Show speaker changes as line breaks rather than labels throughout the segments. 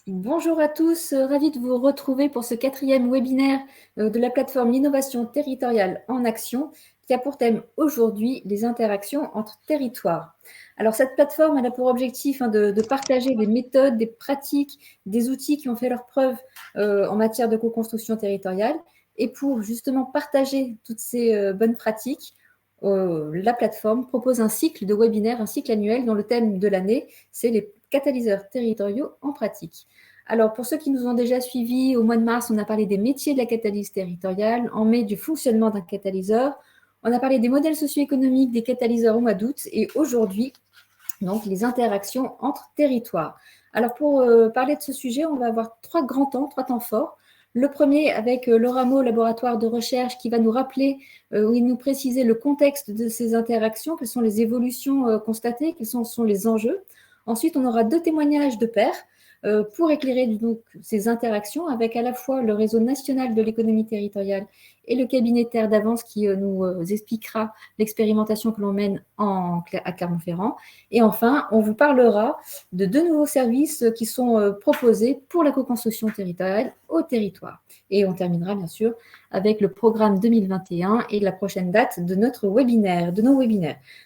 Bonjour à tous, ravi de vous retrouver pour ce 4e webinaire de la plateforme L'innovation territoriale en action qui a pour thème aujourd'hui les interactions entre territoires. Alors cette plateforme elle a pour objectif de partager des méthodes, des pratiques, des outils qui ont fait leurs preuves en matière de co-construction territoriale et pour justement partager toutes ces bonnes pratiques, la plateforme propose un cycle de webinaires, un cycle annuel dont le thème de l'année c'est les catalyseurs territoriaux en pratique. Alors, pour ceux qui nous ont déjà suivis, au mois de mars, on a parlé des métiers de la catalyse territoriale, en mai, du fonctionnement d'un catalyseur, on a parlé des modèles socio-économiques des catalyseurs au mois d'août, et aujourd'hui, donc, les interactions entre territoires. Alors, pour parler de ce sujet, on va avoir trois temps forts. Le premier avec Laura Meau, laboratoire de recherche, qui va nous rappeler ou nous préciser le contexte de ces interactions, quelles sont les évolutions constatées, quels sont les enjeux. Ensuite, on aura 2 témoignages de pairs pour éclairer donc ces interactions avec à la fois le réseau national de l'économie territoriale et le cabinet Terre d'Avance qui nous expliquera l'expérimentation que l'on mène à Clermont-Ferrand. Et enfin, on vous parlera de 2 nouveaux services qui sont proposés pour la co-construction territoriale au territoire. Et on terminera bien sûr avec le programme 2021 et la prochaine date de nos webinaires.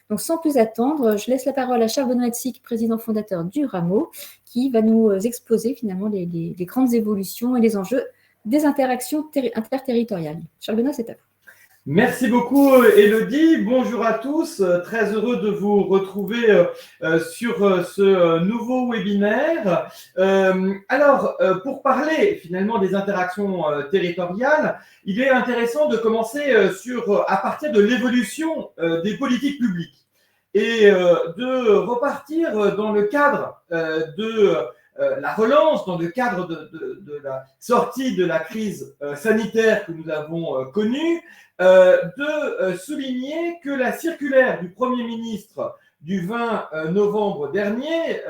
Donc sans plus attendre, je laisse la parole à Charles Benoît Etzig, président fondateur du Rameau, qui va nous exposer finalement les grandes évolutions et les enjeux des interactions interterritoriales. Charles Benoît, c'est à vous.
Merci beaucoup Élodie, bonjour à tous, très heureux de vous retrouver sur ce nouveau webinaire. Alors, pour parler finalement des interactions territoriales, il est intéressant de commencer à partir de l'évolution des politiques publiques et de repartir dans le cadre de la relance, dans le cadre de la sortie de la crise sanitaire que nous avons connue, de souligner que la circulaire du Premier ministre du 20 novembre dernier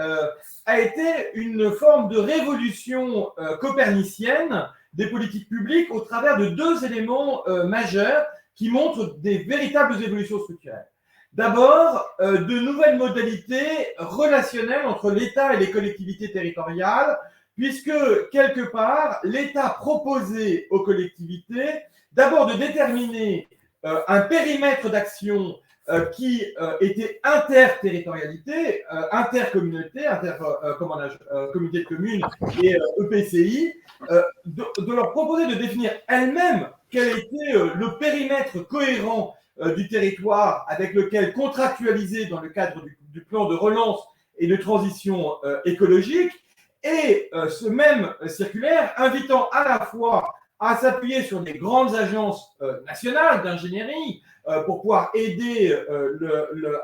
a été une forme de révolution copernicienne des politiques publiques au travers de 2 éléments majeurs qui montrent des véritables évolutions structurelles. D'abord, de nouvelles modalités relationnelles entre l'État et les collectivités territoriales, puisque, quelque part, l'État proposait aux collectivités d'abord de déterminer un périmètre d'action qui était interterritorialité, intercommunauté, communauté de communes et EPCI, de leur proposer de définir elles-mêmes quel était le périmètre cohérent du territoire avec lequel contractualiser dans le cadre du plan de relance et de transition écologique, et ce même circulaire invitant à la fois à s'appuyer sur des grandes agences nationales d'ingénierie pour pouvoir aider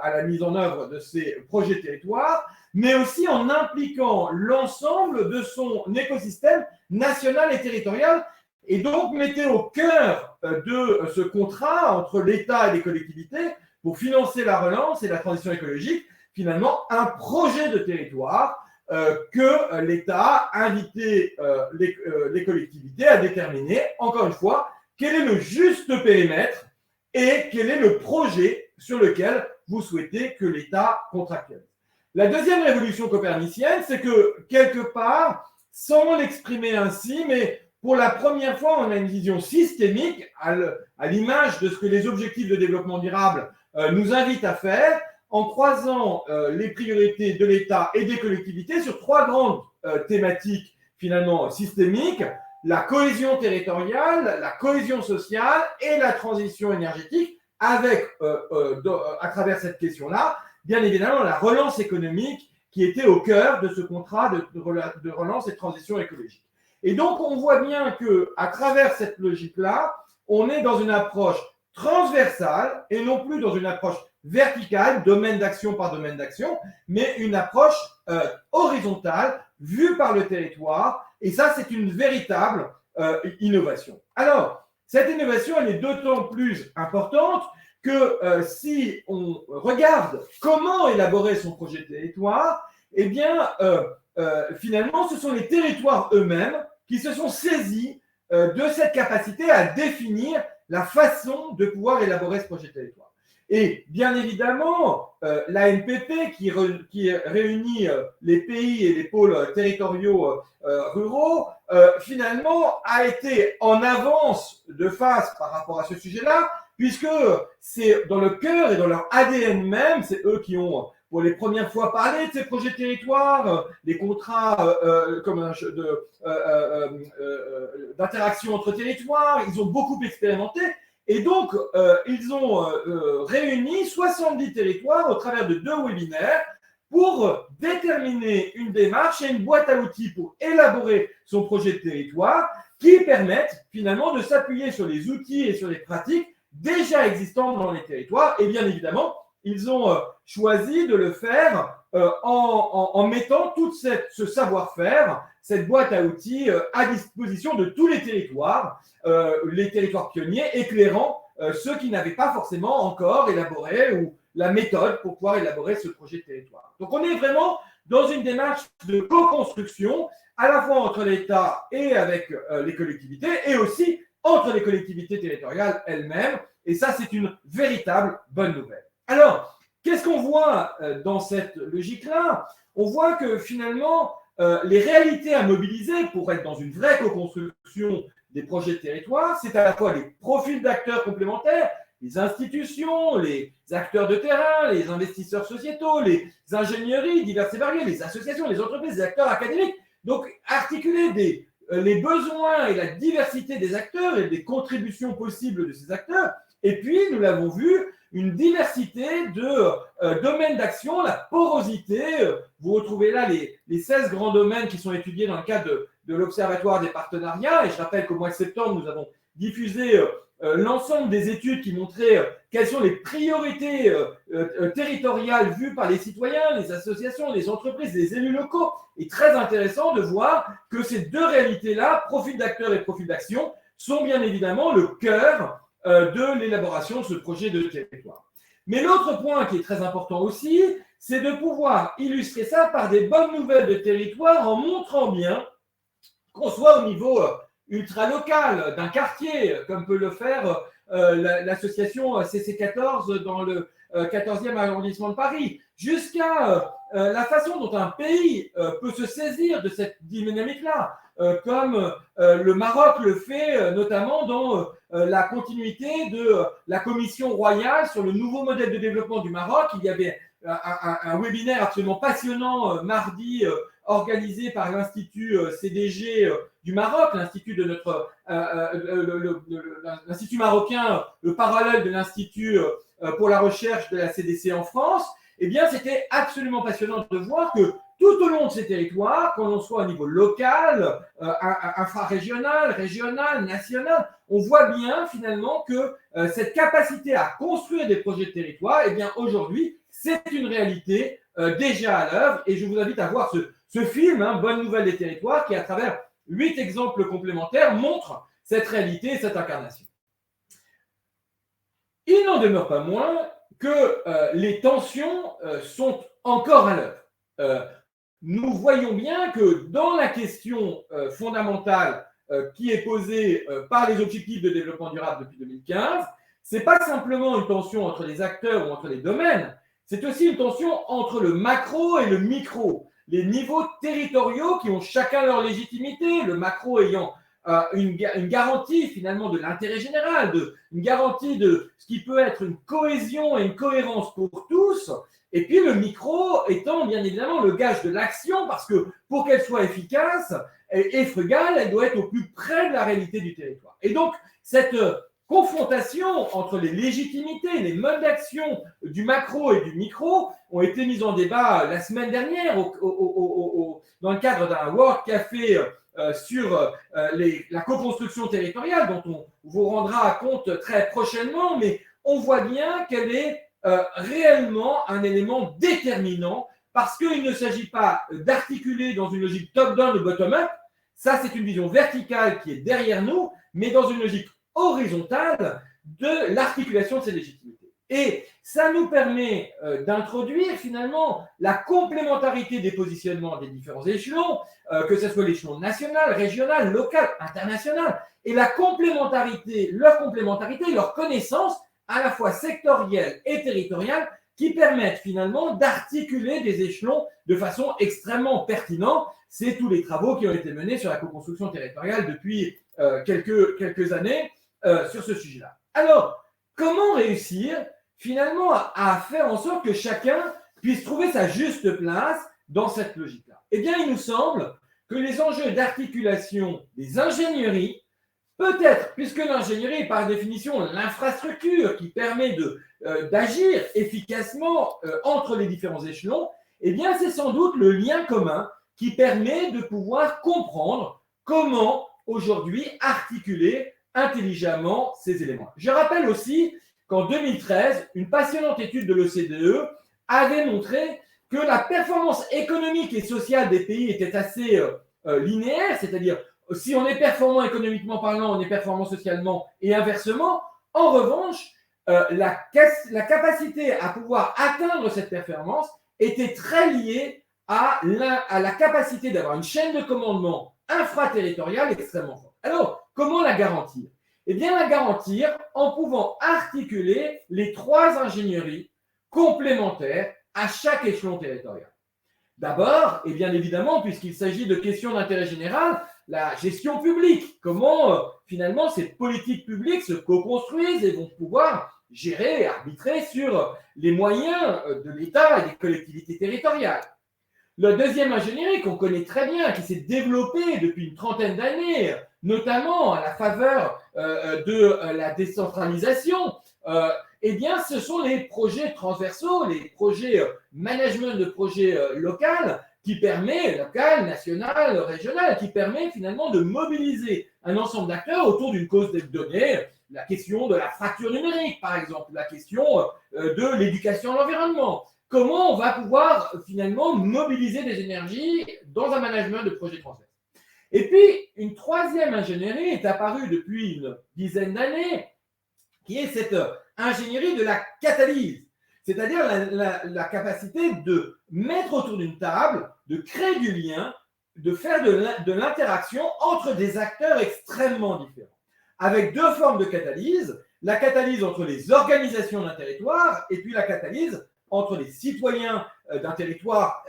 à la mise en œuvre de ces projets territoires, mais aussi en impliquant l'ensemble de son écosystème national et territorial, et donc mettez au cœur de ce contrat entre l'État et les collectivités pour financer la relance et la transition écologique, finalement un projet de territoire que l'État a invité les collectivités à déterminer, encore une fois, quel est le juste périmètre et quel est le projet sur lequel vous souhaitez que l'État contractualise. La deuxième révolution copernicienne, c'est que, quelque part, sans l'exprimer ainsi, mais pour la première fois, on a une vision systémique à l'image de ce que les objectifs de développement durable nous invitent à faire, en croisant les priorités de l'État et des collectivités sur 3 grandes thématiques finalement systémiques: la cohésion territoriale, la cohésion sociale et la transition énergétique, avec, à travers cette question-là, bien évidemment, la relance économique qui était au cœur de ce contrat de relance et de transition écologique. Et donc, on voit bien qu'à travers cette logique-là, on est dans une approche transversale et non plus dans une approche verticale, domaine d'action par domaine d'action, mais une approche horizontale, vue par le territoire. Et ça, c'est une véritable innovation. Alors, cette innovation, elle est d'autant plus importante que si on regarde comment élaborer son projet de territoire, eh bien, finalement, ce sont les territoires eux-mêmes qui se sont saisis de cette capacité à définir la façon de pouvoir élaborer ce projet de territoire. Et bien évidemment, l'ANPP qui réunit les pays et les pôles territoriaux ruraux, finalement, a été en avance de phase par rapport à ce sujet-là, puisque c'est dans le cœur et dans leur ADN même, c'est eux qui ont pour les premières fois parlé de ces projets de territoire, des contrats d'interaction entre territoires, ils ont beaucoup expérimenté. Et donc, ils ont réuni 70 territoires au travers de 2 webinaires pour déterminer une démarche et une boîte à outils pour élaborer son projet de territoire qui permettent finalement de s'appuyer sur les outils et sur les pratiques déjà existants dans les territoires. Et bien évidemment, ils ont choisi de le faire en mettant tout ce savoir-faire, cette boîte à outils à disposition de tous les territoires pionniers, éclairant ceux qui n'avaient pas forcément encore élaboré ou la méthode pour pouvoir élaborer ce projet de territoire. Donc on est vraiment dans une démarche de co-construction, à la fois entre l'État et avec les collectivités, et aussi entre les collectivités territoriales elles-mêmes. Et ça, c'est une véritable bonne nouvelle. Alors, qu'est-ce qu'on voit dans cette logique-là? On voit que finalement, les réalités à mobiliser pour être dans une vraie co-construction des projets de territoire, c'est à la fois les profils d'acteurs complémentaires, les institutions, les acteurs de terrain, les investisseurs sociétaux, les ingénieries diverses et variées, les associations, les entreprises, les acteurs académiques. Donc, articuler les besoins et la diversité des acteurs et des contributions possibles de ces acteurs. Et puis, nous l'avons vu, une diversité de domaines d'action, la porosité. Vous retrouvez là les 16 grands domaines qui sont étudiés dans le cadre de l'Observatoire des partenariats. Et je rappelle qu'au mois de septembre, nous avons diffusé l'ensemble des études qui montraient quelles sont les priorités territoriales vues par les citoyens, les associations, les entreprises, les élus locaux. Et très intéressant de voir que ces deux réalités-là, profil d'acteur et profil d'action, sont bien évidemment le cœur de l'élaboration de ce projet de territoire. Mais l'autre point qui est très important aussi, c'est de pouvoir illustrer ça par des bonnes nouvelles de territoire en montrant bien qu'on soit au niveau ultra-local d'un quartier, comme peut le faire l'association CC14 dans le 14e arrondissement de Paris, jusqu'à la façon dont un pays peut se saisir de cette dynamique-là, comme le Maroc le fait notamment dans la continuité de la commission royale sur le nouveau modèle de développement du Maroc. Il y avait un webinaire absolument passionnant mardi organisé par l'Institut CDG du Maroc, l'Institut de l'Institut marocain, le parallèle de l'Institut pour la recherche de la CDC en France. Eh bien, c'était absolument passionnant de voir que tout au long de ces territoires, qu'on en soit au niveau local, infrarégional, régional, national, on voit bien finalement que cette capacité à construire des projets de territoire, eh bien aujourd'hui, c'est une réalité déjà à l'œuvre. Et je vous invite à voir ce film, Bonne nouvelle des territoires, qui à travers 8 exemples complémentaires montre cette réalité et cette incarnation. Il n'en demeure pas moins que les tensions sont encore à l'œuvre. Nous voyons bien que dans la question fondamentale qui est posée par les objectifs de développement durable depuis 2015, ce n'est pas simplement une tension entre les acteurs ou entre les domaines, c'est aussi une tension entre le macro et le micro, les niveaux territoriaux qui ont chacun leur légitimité, le macro ayant une garantie finalement de l'intérêt général, une garantie de ce qui peut être une cohésion et une cohérence pour tous, et puis le micro étant bien évidemment le gage de l'action, parce que pour qu'elle soit efficace et frugale, elle doit être au plus près de la réalité du territoire. Et donc, cette confrontation entre les légitimités, les modes d'action du macro et du micro ont été mises en débat la semaine dernière dans le cadre d'un World Café sur la co-construction territoriale, dont on vous rendra compte très prochainement, mais on voit bien qu'elle est réellement un élément déterminant, parce qu'il ne s'agit pas d'articuler dans une logique top-down ou bottom-up, ça c'est une vision verticale qui est derrière nous, mais dans une logique horizontale de l'articulation de ces légitimités. Et ça nous permet d'introduire finalement la complémentarité des positionnements des différents échelons, que ce soit l'échelon national, régional, local, international, et leur complémentarité, leur connaissance à la fois sectorielles et territoriales qui permettent finalement d'articuler des échelons de façon extrêmement pertinente. C'est tous les travaux qui ont été menés sur la co-construction territoriale depuis quelques années sur ce sujet-là. Alors, comment réussir finalement à faire en sorte que chacun puisse trouver sa juste place dans cette logique-là? Eh bien, il nous semble que les enjeux d'articulation des ingénieries, peut-être, puisque l'ingénierie est par définition l'infrastructure qui permet d'agir efficacement entre les différents échelons, eh bien, c'est sans doute le lien commun qui permet de pouvoir comprendre comment aujourd'hui articuler intelligemment ces éléments. Je rappelle aussi qu'en 2013, une passionnante étude de l'OCDE avait montré que la performance économique et sociale des pays était assez linéaire, c'est-à-dire si on est performant économiquement parlant, on est performant socialement et inversement. En revanche, la capacité à pouvoir atteindre cette performance était très liée à la capacité d'avoir une chaîne de commandement infraterritoriale extrêmement forte. Alors, comment la garantir? Eh bien, la garantir en pouvant articuler les trois ingénieries complémentaires à chaque échelon territorial. D'abord, et bien évidemment, puisqu'il s'agit de questions d'intérêt général, la gestion publique. Comment finalement ces politiques publiques se co-construisent et vont pouvoir gérer et arbitrer sur les moyens de l'État et des collectivités territoriales. La deuxième ingénierie qu'on connaît très bien, qui s'est développée depuis une trentaine d'années, notamment à la faveur de la décentralisation, eh bien, ce sont les projets transversaux, les projets management de projets local, local, national, régional, qui permet finalement de mobiliser un ensemble d'acteurs autour d'une cause donnée, la question de la fracture numérique, par exemple, la question de l'éducation à l'environnement. Comment on va pouvoir finalement mobiliser des énergies dans un management de projets transverses. Et puis, une troisième ingénierie est apparue depuis une dizaine d'années, qui est cette ingénierie de la catalyse, c'est-à-dire la capacité de mettre autour d'une table, de créer du lien, de faire de l'interaction entre des acteurs extrêmement différents, avec deux formes de catalyse, la catalyse entre les organisations d'un territoire et puis la catalyse entre les citoyens d'un territoire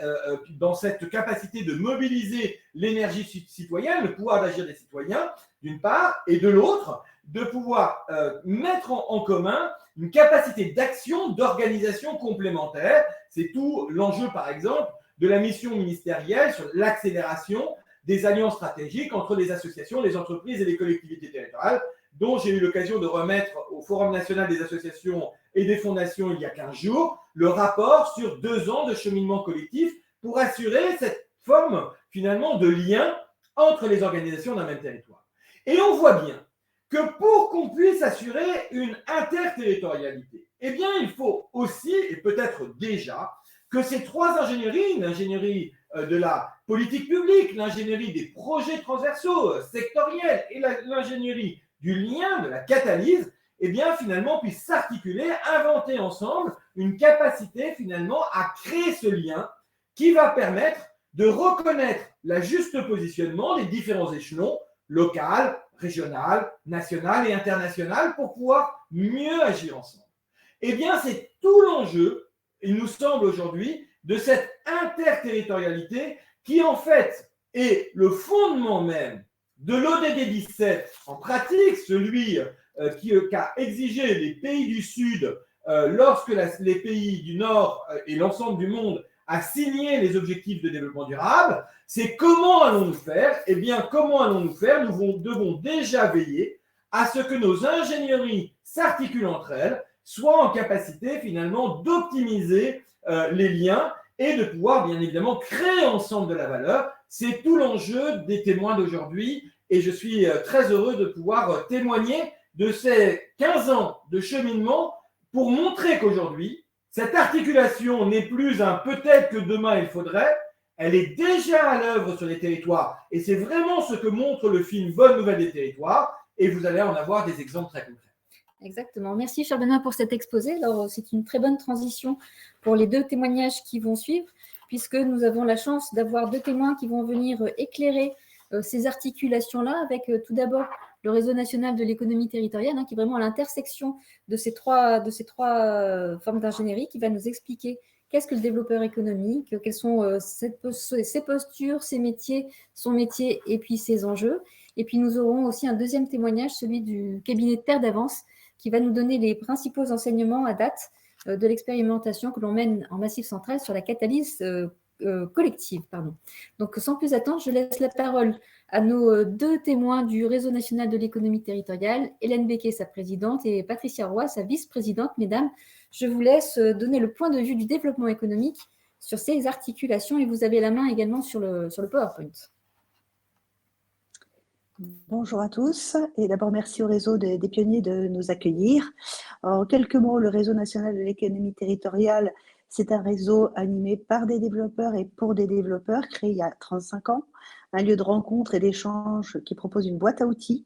dans cette capacité de mobiliser l'énergie citoyenne, le pouvoir d'agir des citoyens, d'une part, et de l'autre, de pouvoir mettre en commun une capacité d'action, d'organisation complémentaire. C'est tout l'enjeu, par exemple, de la mission ministérielle sur l'accélération des alliances stratégiques entre les associations, les entreprises et les collectivités territoriales, dont j'ai eu l'occasion de remettre au Forum national des associations et des fondations il y a 15 jours, le rapport sur 2 ans de cheminement collectif pour assurer cette forme finalement de lien entre les organisations d'un même territoire. Et on voit bien que pour qu'on puisse assurer une interterritorialité, eh bien il faut aussi, et peut-être déjà, que ces trois ingénieries, l'ingénierie de la politique publique, l'ingénierie des projets transversaux, sectoriels, et l'ingénierie du lien, de la catalyse, eh bien finalement puissent s'articuler, inventer ensemble une capacité finalement à créer ce lien qui va permettre de reconnaître le juste positionnement des différents échelons, local, régional, national et international, pour pouvoir mieux agir ensemble. Eh bien, c'est tout l'enjeu, il nous semble aujourd'hui, de cette interterritorialité qui en fait est le fondement même de l'ODD 17 en pratique, celui qu'a exigé les pays du Sud lorsque les pays du Nord et l'ensemble du monde a signé les objectifs de développement durable. C'est comment allons-nous faire? Eh bien, comment allons-nous faire? Nous devons déjà veiller à ce que nos ingénieries s'articulent entre elles, soient en capacité finalement d'optimiser les liens et de pouvoir bien évidemment créer ensemble de la valeur. C'est tout l'enjeu des témoins d'aujourd'hui et je suis très heureux de pouvoir témoigner de ces 15 ans de cheminement pour montrer qu'aujourd'hui, cette articulation n'est plus un peut-être que demain il faudrait, elle est déjà à l'œuvre sur les territoires. Et c'est vraiment ce que montre le film Bonne Nouvelle des Territoires. Et vous allez en avoir des exemples très concrets.
Exactement. Merci, cher Benoît, pour cet exposé. Alors, c'est une très bonne transition pour les 2 témoignages qui vont suivre, puisque nous avons la chance d'avoir 2 témoins qui vont venir éclairer ces articulations-là, avec tout d'abord le réseau national de l'économie territoriale, qui est vraiment à l'intersection de ces trois formes d'ingénierie, qui va nous expliquer qu'est-ce que le développeur économique, quelles sont ses postures, ses métiers, son métier et puis ses enjeux. Et puis nous aurons aussi un deuxième témoignage, celui du cabinet de Terre d'Avance, qui va nous donner les principaux enseignements à date de l'expérimentation que l'on mène en Massif central sur la catalyse collective. Donc sans plus attendre, je laisse la parole à nos deux témoins du réseau national de l'économie territoriale, Hélène Becquet, sa présidente, et Patricia Roy, sa vice-présidente. Mesdames, je vous laisse donner le point de vue du développement économique sur ces articulations et vous avez la main également sur le PowerPoint.
Bonjour à tous et d'abord merci au réseau des pionniers de nous accueillir. En quelques mots, le réseau national de l'économie territoriale, c'est un réseau animé par des développeurs et pour des développeurs, créé il y a 35 ans, un lieu de rencontre et d'échange qui propose une boîte à outils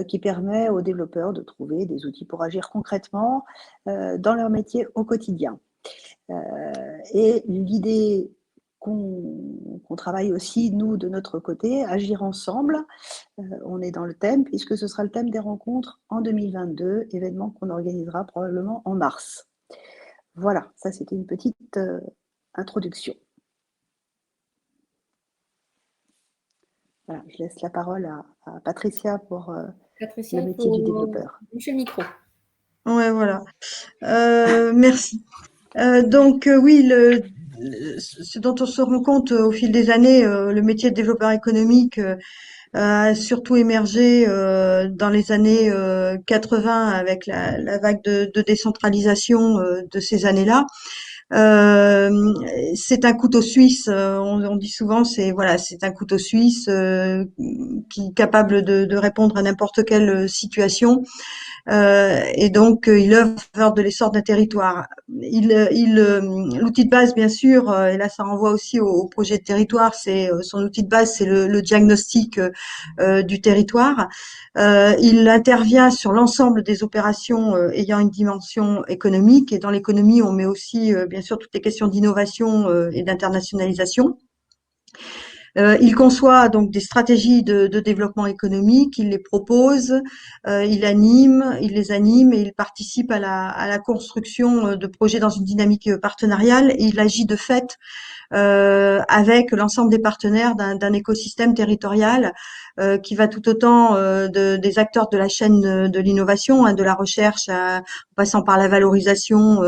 qui permet aux développeurs de trouver des outils pour agir concrètement dans leur métier au quotidien. Et l'idée qu'on travaille aussi, nous, de notre côté, agir ensemble. On est dans le thème, puisque ce sera le thème des rencontres en 2022, événement qu'on organisera probablement en mars. Voilà, ça c'était une petite introduction. Voilà, je laisse la parole à Patricia pour
Patricia,
le métier du développeur.
Boucher le micro.
Ouais, voilà. Merci. Oui, ce dont on se rend compte au fil des années, le métier de développeur économique a surtout émergé dans les années 80 avec la vague de décentralisation de ces années-là. C'est un couteau suisse. On dit souvent, c'est un couteau suisse qui est capable de répondre à n'importe quelle situation. Et donc, il œuvre en faveur de l'essor d'un territoire. L'outil de base, bien sûr, et là, ça renvoie aussi au projet de territoire. Son outil de base, c'est le diagnostic du territoire. Il intervient sur l'ensemble des opérations ayant une dimension économique. Et dans l'économie, on met aussi, bien sûr, toutes les questions d'innovation et d'internationalisation. Il conçoit donc des stratégies de développement économique, il les propose, il les anime et il participe à la construction de projets dans une dynamique partenariale et il agit de fait avec l'ensemble des partenaires d'un écosystème territorial qui va tout autant des acteurs de la chaîne de l'innovation, de la recherche, en passant par la valorisation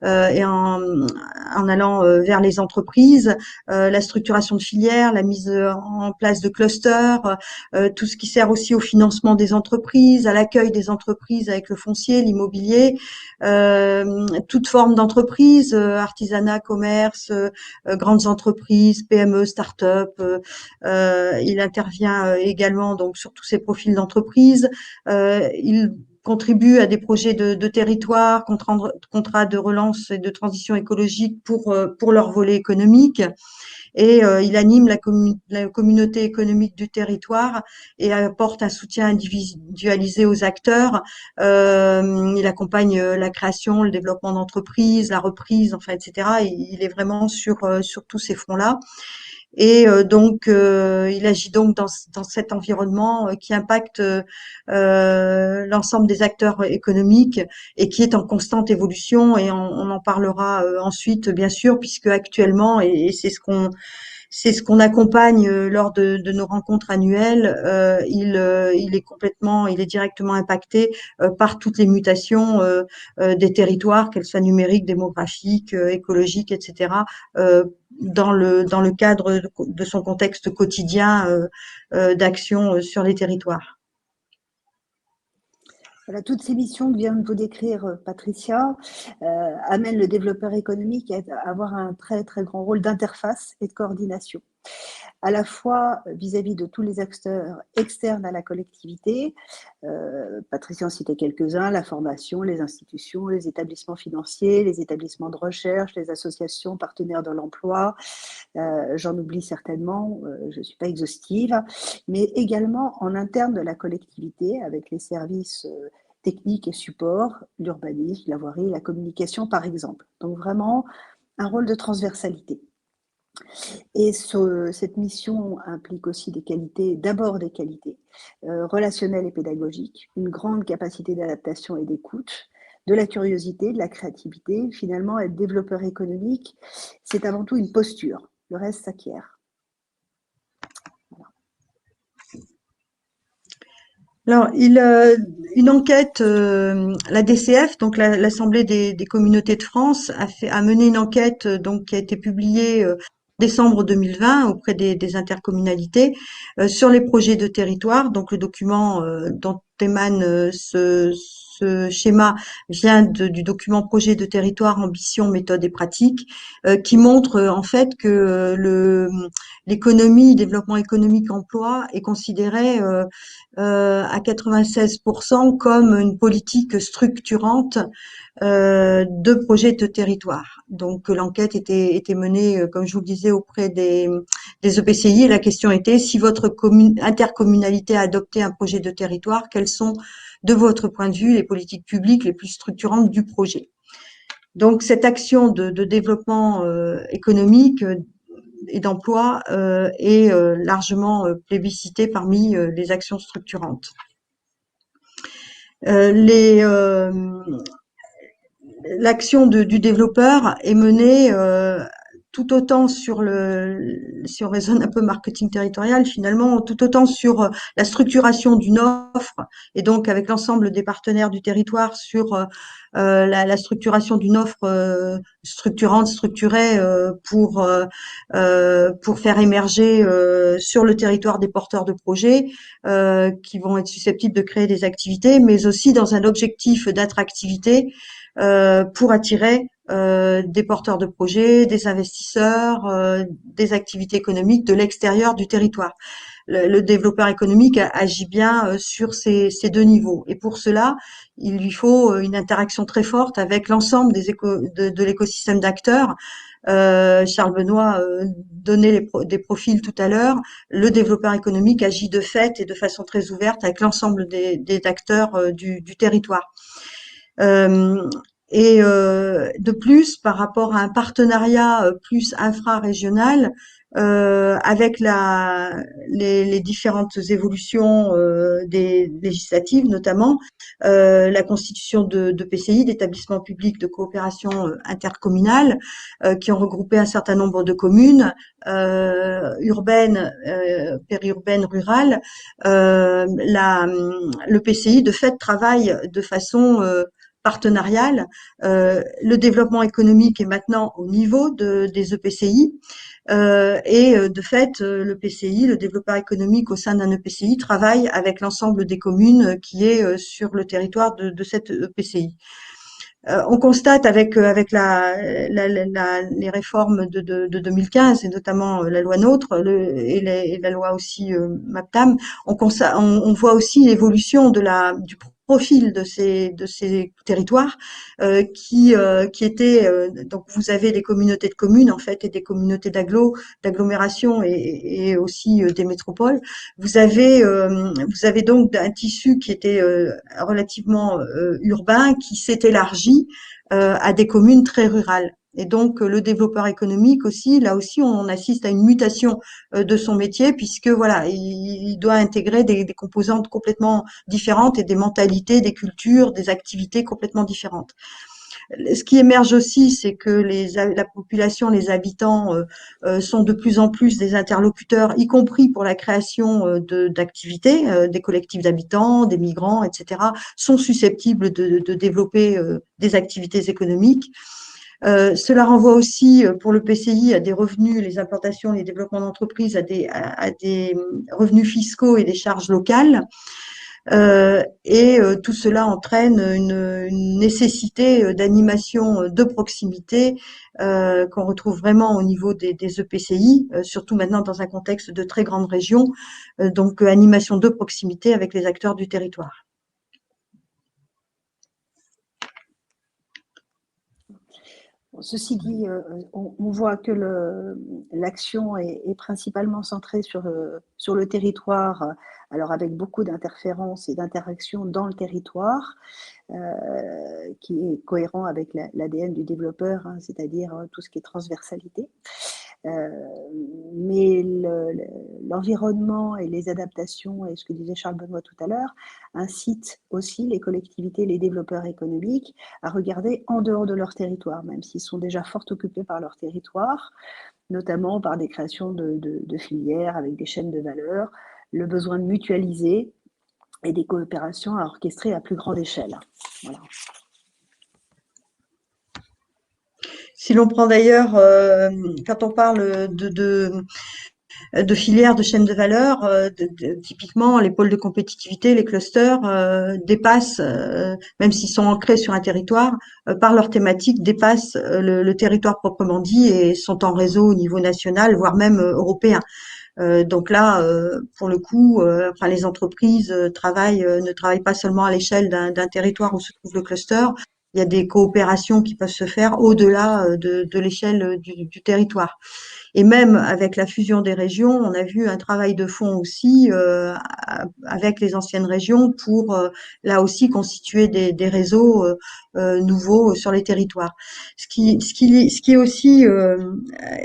et en allant vers les entreprises, la structuration de filières, la mise en place de clusters, tout ce qui sert aussi au financement des entreprises, à l'accueil des entreprises avec le foncier, l'immobilier, toute forme d'entreprise, artisanat, commerce, grandes entreprises, PME, start-up. Il intervient également donc sur tous ces profils d'entreprise. Il contribue à des projets de territoire, contrats de relance et de transition écologique pour leur volet économique. Et il anime la communauté économique du territoire et apporte un soutien individualisé aux acteurs. Il accompagne la création, le développement d'entreprises, la reprise, enfin, etc. Il est vraiment sur tous ces fronts-là. Et il agit donc dans cet environnement qui impacte l'ensemble des acteurs économiques et qui est en constante évolution. Et on en parlera ensuite, bien sûr, puisque actuellement, et c'est ce qu'on accompagne lors de nos rencontres annuelles. Il est directement impacté par toutes les mutations des territoires, qu'elles soient numériques, démographiques, écologiques, etc. Dans le cadre de son contexte quotidien d'action sur les territoires.
Voilà, toutes ces missions que vient de vous décrire Patricia amènent le développeur économique à avoir un très très grand rôle d'interface et de coordination, à la fois vis-à-vis de tous les acteurs externes à la collectivité. Patricia en citait quelques-uns, la formation, les institutions, les établissements financiers, les établissements de recherche, les associations partenaires de l'emploi. J'en oublie certainement, je ne suis pas exhaustive, mais également en interne de la collectivité avec les services techniques et supports, l'urbanisme, la voirie, la communication par exemple. Donc vraiment un rôle de transversalité. Et cette mission implique aussi des qualités, d'abord des qualités. relationnelle et pédagogique, une grande capacité d'adaptation et d'écoute, de la curiosité, de la créativité. Finalement, être développeur économique, c'est avant tout une posture. Le reste s'acquiert. Voilà.
Alors, une enquête, la DCF, donc l'Assemblée des communautés de France, a mené une enquête donc qui a été publiée décembre 2020 auprès des intercommunalités sur les projets de territoire. Donc, le document dont émane ce schéma vient du document projet de territoire, ambition, méthode et pratique, qui montre en fait que l'économie, développement économique, emploi est considéré à 96% comme une politique structurante de projets de territoire. Donc l'enquête était menée, comme je vous le disais, auprès des EPCI et la question était si votre intercommunalité a adopté un projet de territoire, quelles sont, de votre point de vue, les politiques publiques les plus structurantes du projet. Donc cette action de développement économique et d'emploi est largement plébiscitée parmi les actions structurantes. L'action du développeur est menée tout autant si on raisonne un peu marketing territorial, finalement, tout autant sur la structuration d'une offre et donc avec l'ensemble des partenaires du territoire sur la structuration d'une offre structurante, structurée pour faire émerger sur le territoire des porteurs de projets qui vont être susceptibles de créer des activités, mais aussi dans un objectif d'attractivité pour attirer des porteurs de projets, des investisseurs, des activités économiques de l'extérieur du territoire. Le développeur économique agit bien sur ces deux niveaux. Et pour cela, il lui faut une interaction très forte avec l'ensemble de l'écosystème d'acteurs. Charles Benoît donnait des profils tout à l'heure. Le développeur économique agit de fait et de façon très ouverte avec l'ensemble des acteurs du territoire. De plus, par rapport à un partenariat plus infra-régional, avec les différentes évolutions des législatives, notamment la constitution de PCI, d'établissements publics de coopération intercommunale, qui ont regroupé un certain nombre de communes urbaines, périurbaines, rurales. Le PCI, de fait, travaille de façon partenariale. Le développement économique est maintenant au niveau des EPCI et de fait, le PCI, le développeur économique au sein d'un EPCI, travaille avec l'ensemble des communes qui est sur le territoire de cet EPCI. On constate avec les réformes de 2015 et notamment la loi NOTRe et la loi aussi MAPTAM, on voit aussi l'évolution du profil de ces territoires qui étaient donc vous avez des communautés de communes en fait et des communautés d'agglomération et aussi des métropoles. Vous avez donc un tissu qui était relativement urbain qui s'est élargi à des communes très rurales. Et donc le développeur économique aussi, là aussi, on assiste à une mutation de son métier puisque voilà, il doit intégrer des composantes complètement différentes et des mentalités, des cultures, des activités complètement différentes. Ce qui émerge aussi, c'est que la population, les habitants sont de plus en plus des interlocuteurs, y compris pour la création d'activités, des collectifs d'habitants, des migrants, etc., sont susceptibles de développer des activités économiques. Cela renvoie aussi pour le PCI à des revenus, les implantations, les développements d'entreprises, à des revenus fiscaux et des charges locales. Tout cela entraîne une nécessité d'animation de proximité qu'on retrouve vraiment au niveau des EPCI, surtout maintenant dans un contexte de très grande région, donc animation de proximité avec les acteurs du territoire.
Ceci dit, on voit que l'action est principalement centrée sur le territoire, alors avec beaucoup d'interférences et d'interactions dans le territoire, qui est cohérent avec l'ADN du développeur, c'est-à-dire tout ce qui est transversalité. Mais l'environnement et les adaptations, et ce que disait Charles Benoît tout à l'heure, incitent aussi les collectivités, les développeurs économiques à regarder en dehors de leur territoire, même s'ils sont déjà fort occupés par leur territoire, notamment par des créations de filières avec des chaînes de valeur, le besoin de mutualiser et des coopérations à orchestrer à plus grande échelle. Voilà.
Si l'on prend d'ailleurs, quand on parle de filières, de chaînes de valeur, typiquement les pôles de compétitivité, les clusters dépassent, même s'ils sont ancrés sur un territoire, par leur thématique, dépassent le territoire proprement dit et sont en réseau au niveau national, voire même européen. Donc là, pour le coup, enfin les entreprises ne travaillent pas seulement à l'échelle d'un territoire où se trouve le cluster. Il y a des coopérations qui peuvent se faire au-delà de l'échelle du territoire. Et même avec la fusion des régions, on a vu un travail de fond aussi avec les anciennes régions pour là aussi constituer des réseaux nouveaux sur les territoires. Ce qui est aussi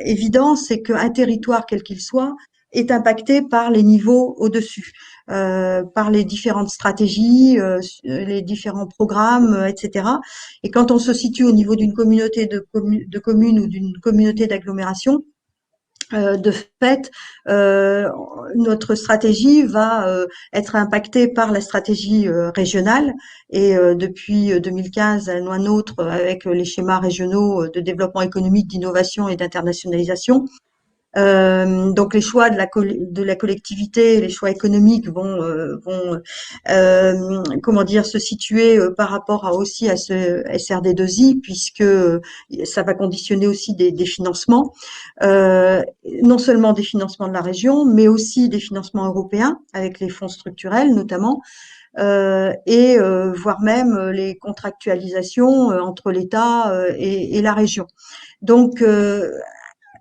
évident, c'est qu'un territoire, quel qu'il soit, est impacté par les niveaux au-dessus, par les différentes stratégies, les différents programmes, etc. Et quand on se situe au niveau d'une communauté de communes ou d'une communauté d'agglomération, de fait, notre stratégie va être impactée par la stratégie régionale et depuis 2015, un autre avec les schémas régionaux de développement économique, d'innovation et d'internationalisation. Donc les choix de la collectivité, les choix économiques vont comment dire se situer par rapport aussi à ce SRD2I puisque ça va conditionner aussi des financements, non seulement des financements de la région, mais aussi des financements européens avec les fonds structurels notamment. Et voire même les contractualisations entre l'État et la région. Donc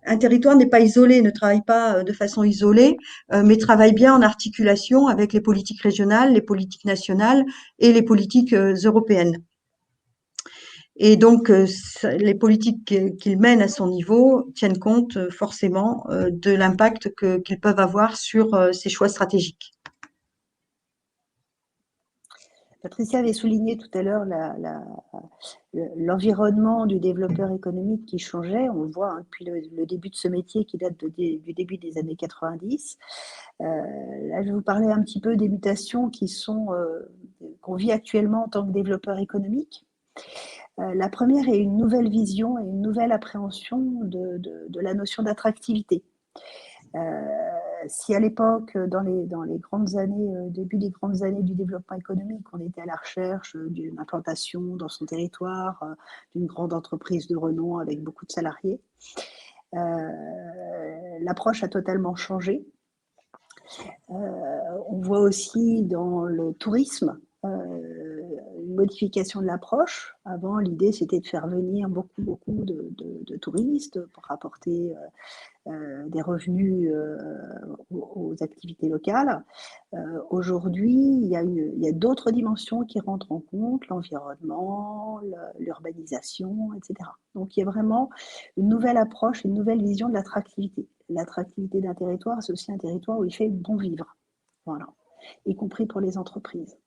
un territoire n'est pas isolé, ne travaille pas de façon isolée, mais travaille bien en articulation avec les politiques régionales, les politiques nationales et les politiques européennes. Et donc, les politiques qu'il mène à son niveau tiennent compte forcément de l'impact qu'ils peuvent avoir sur ces choix stratégiques.
Patricia avait souligné tout à l'heure l'environnement du développeur économique qui changeait. On le voit depuis le début de ce métier qui date du début des années 90. Là, je vais vous parler un petit peu des mutations qu'on vit actuellement en tant que développeur économique. La première est une nouvelle vision et une nouvelle appréhension de la notion d'attractivité. Si à l'époque, dans les grandes années, début des grandes années du développement économique, on était à la recherche d'une implantation dans son territoire, d'une grande entreprise de renom avec beaucoup de salariés, l'approche a totalement changé. On voit aussi dans le tourisme une modification de l'approche. Avant, l'idée, c'était de faire venir beaucoup de touristes pour apporter des revenus aux activités locales. Aujourd'hui, il y a d'autres dimensions qui rentrent en compte, l'environnement, l'urbanisation, etc. Donc, il y a vraiment une nouvelle approche, une nouvelle vision de l'attractivité. L'attractivité d'un territoire, c'est aussi un territoire où il fait bon vivre, voilà, y compris pour les entreprises.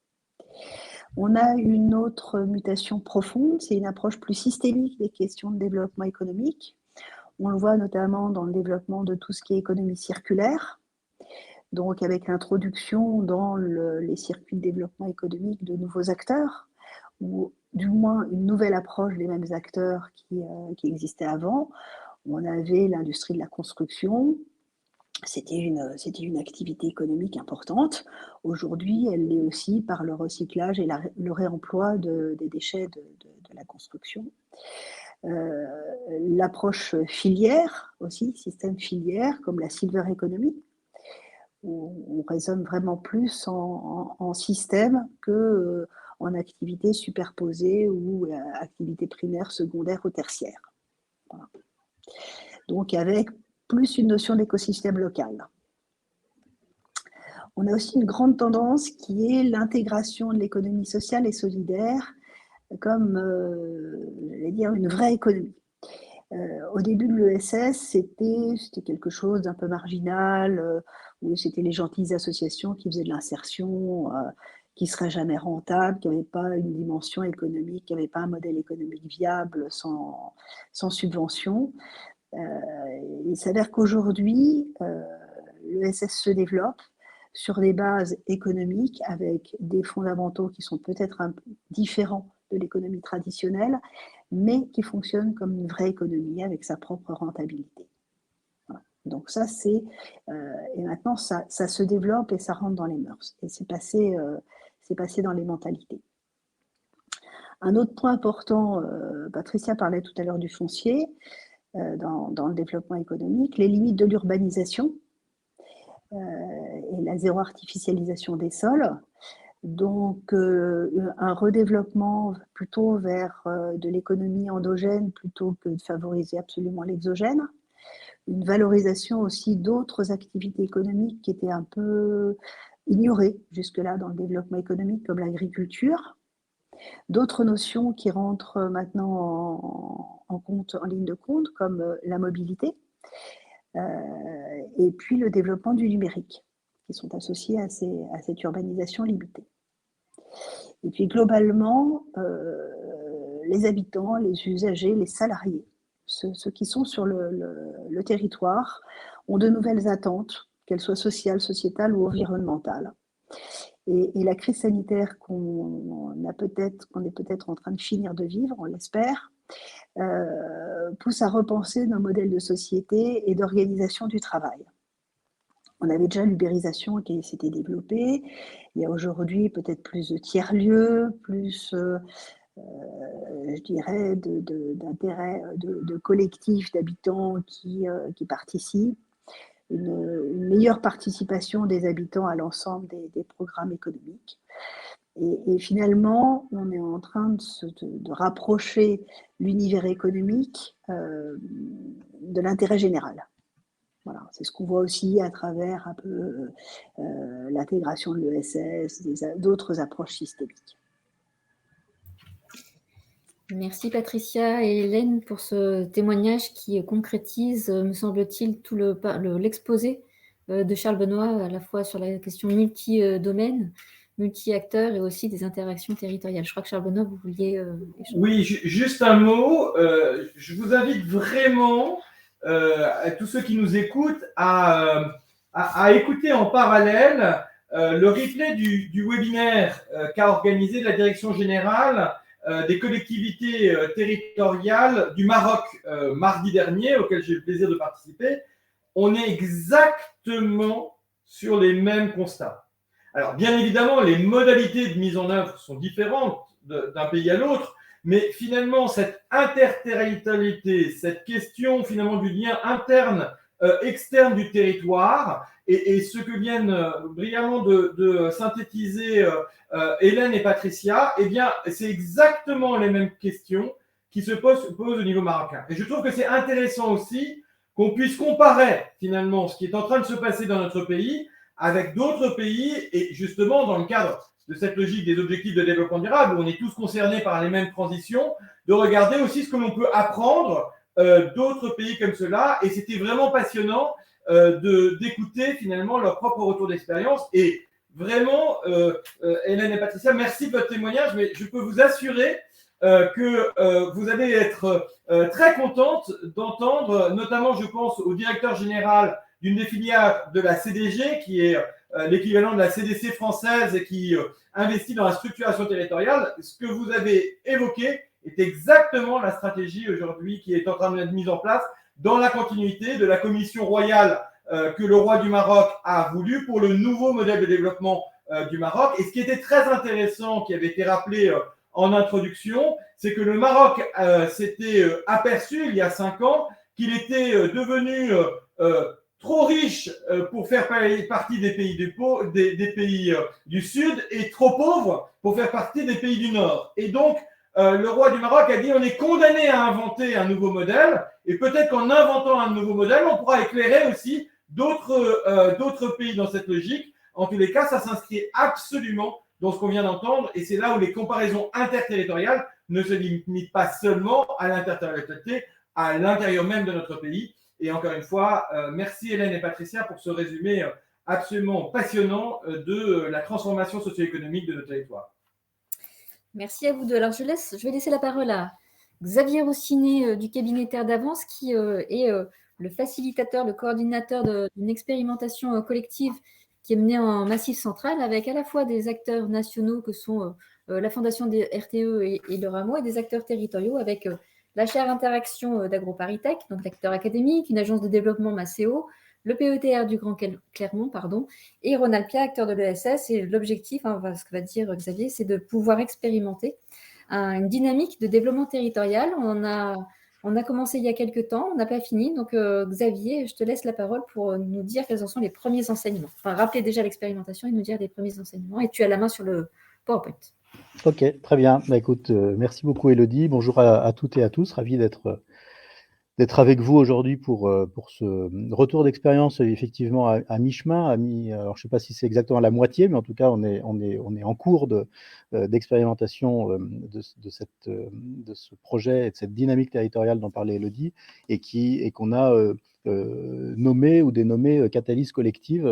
On a une autre mutation profonde, c'est une approche plus systémique des questions de développement économique. On le voit notamment dans le développement de tout ce qui est économie circulaire, donc avec l'introduction dans les circuits de développement économique de nouveaux acteurs, ou du moins une nouvelle approche des mêmes acteurs qui existaient avant. On avait l'industrie de la construction, c'était une activité économique importante. Aujourd'hui, elle l'est aussi par le recyclage et le réemploi des déchets de la construction. L'approche filière aussi, système filière, comme la silver economy, où on raisonne vraiment plus en système que en activité superposée ou activité primaire, secondaire ou tertiaire. Voilà. Donc avec plus une notion d'écosystème local. On a aussi une grande tendance qui est l'intégration de l'économie sociale et solidaire comme, j'allais dire, une vraie économie. Au début de l'ESS, c'était quelque chose d'un peu marginal, où c'était les gentilles associations qui faisaient de l'insertion, qui ne serait jamais rentable, qui n'avaient pas une dimension économique, qui n'avaient pas un modèle économique viable sans subvention. Il s'avère qu'aujourd'hui, l'ESS se développe sur des bases économiques avec des fondamentaux qui sont peut-être un peu différents de l'économie traditionnelle, mais qui fonctionne comme une vraie économie avec sa propre rentabilité. Voilà. Donc ça, et maintenant, ça se développe et ça rentre dans les mœurs. Et c'est passé dans les mentalités. Un autre point important, Patricia parlait tout à l'heure du foncier, dans le développement économique, les limites de l'urbanisation et la zéro artificialisation des sols. Donc, un redéveloppement plutôt vers de l'économie endogène plutôt que de favoriser absolument l'exogène. Une valorisation aussi d'autres activités économiques qui étaient un peu ignorées jusque-là dans le développement économique, comme l'agriculture. D'autres notions qui rentrent maintenant en ligne de compte, comme la mobilité, et puis le développement du numérique, qui sont associés à cette urbanisation limitée. Et puis globalement, les habitants, les usagers, les salariés, ceux qui sont sur le territoire, ont de nouvelles attentes, qu'elles soient sociales, sociétales ou environnementales. Et la crise sanitaire qu'on est peut-être en train de finir de vivre, on l'espère, pousse à repenser nos modèles de société et d'organisation du travail. On avait déjà l'ubérisation qui s'était développée. Il y a aujourd'hui peut-être plus de tiers-lieux, plus, je dirais, d'intérêt de collectifs d'habitants qui participent. Une meilleure participation des habitants à l'ensemble des programmes économiques. Et finalement, on est en train de rapprocher l'univers économique de l'intérêt général. Voilà, c'est ce qu'on voit aussi à travers un peu l'intégration de l'ESS, d'autres approches systémiques.
Merci Patricia et Hélène pour ce témoignage qui concrétise, me semble-t-il, tout l'exposé de Charles Benoît, à la fois sur la question multi-domaine, multi-acteurs et aussi des interactions territoriales. Je crois que Charles Benoît, vous vouliez échanger.
Oui, juste un mot. Je vous invite vraiment, à tous ceux qui nous écoutent, à écouter en parallèle le replay du webinaire qu'a organisé la Direction générale des collectivités territoriales du Maroc mardi dernier, auquel j'ai eu le plaisir de participer. On est exactement sur les mêmes constats. Alors, bien évidemment, les modalités de mise en œuvre sont différentes d'un pays à l'autre, mais finalement, cette interterritorialité, cette question finalement du lien interne, externe du territoire, et ce que viennent brillamment de synthétiser Hélène et Patricia, eh bien, c'est exactement les mêmes questions qui se posent au niveau marocain. Et je trouve que c'est intéressant aussi qu'on puisse comparer finalement ce qui est en train de se passer dans notre pays avec d'autres pays, et justement dans le cadre de cette logique des objectifs de développement durable, où on est tous concernés par les mêmes transitions, de regarder aussi ce que l'on peut apprendre d'autres pays comme cela. Et c'était vraiment passionnant d'écouter finalement leur propre retour d'expérience. Et vraiment, Hélène et Patricia, merci de votre témoignage, mais je peux vous assurer que vous allez être très contente d'entendre, notamment je pense au directeur général d'une des filiales de la CDG, qui est l'équivalent de la CDC française et qui investit dans la structuration territoriale. Ce que vous avez évoqué est exactement la stratégie aujourd'hui qui est en train d'être mise en place dans la continuité de la commission royale que le roi du Maroc a voulu pour le nouveau modèle de développement du Maroc. Et ce qui était très intéressant, qui avait été rappelé en introduction, c'est que le Maroc s'était aperçu il y a 5 ans qu'il était devenu trop riche pour faire partie des pays des pays du Sud et trop pauvre pour faire partie des pays du Nord. Et donc, le roi du Maroc a dit on est condamné à inventer un nouveau modèle, et peut-être qu'en inventant un nouveau modèle, on pourra éclairer aussi d'autres pays dans cette logique. En tous les cas, ça s'inscrit absolument dans ce qu'on vient d'entendre, et c'est là où les comparaisons interterritoriales ne se limitent pas seulement à l'interterritorialité à l'intérieur même de notre pays. Et encore une fois, merci Hélène et Patricia pour ce résumé absolument passionnant de la transformation socio-économique de notre territoire.
Merci à vous deux. Alors, je vais laisser la parole à Xavier Rossinet du cabinet Terre d'Avance, qui est le facilitateur, le coordinateur d'une expérimentation collective qui est menée en Massif central avec à la fois des acteurs nationaux que sont la Fondation des RTE et le Rameau, et des acteurs territoriaux avec la chaire interaction d'AgroParisTech, donc l'acteur académique, une agence de développement Maceo, le PETR du Grand Clermont, et Ronald Pia, acteur de l'ESS. Et l'objectif, ce que va dire Xavier, c'est de pouvoir expérimenter une dynamique de développement territorial. On a commencé il y a quelques temps, on n'a pas fini. Donc, Xavier, je te laisse la parole pour nous dire quels en sont les premiers enseignements. Enfin, rappeler déjà l'expérimentation et nous dire les premiers enseignements. Et tu as la main sur le PowerPoint.
Ok, très bien. Bah, écoute, merci beaucoup, Élodie. Bonjour à toutes et à tous. Ravi d'être avec vous aujourd'hui pour ce retour d'expérience, effectivement à mi-chemin, alors je ne sais pas si c'est exactement la moitié, mais en tout cas on est en cours d'expérimentation de ce projet et de cette dynamique territoriale dont parlait Élodie, et qu'on a nommé ou dénommé catalyse collective,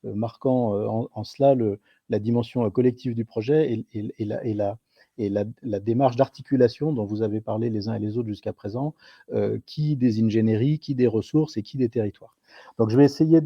marquant en cela la dimension collective du projet et la démarche d'articulation dont vous avez parlé les uns et les autres jusqu'à présent, qui des ingénieries, qui des ressources et qui des territoires. Donc je vais essayer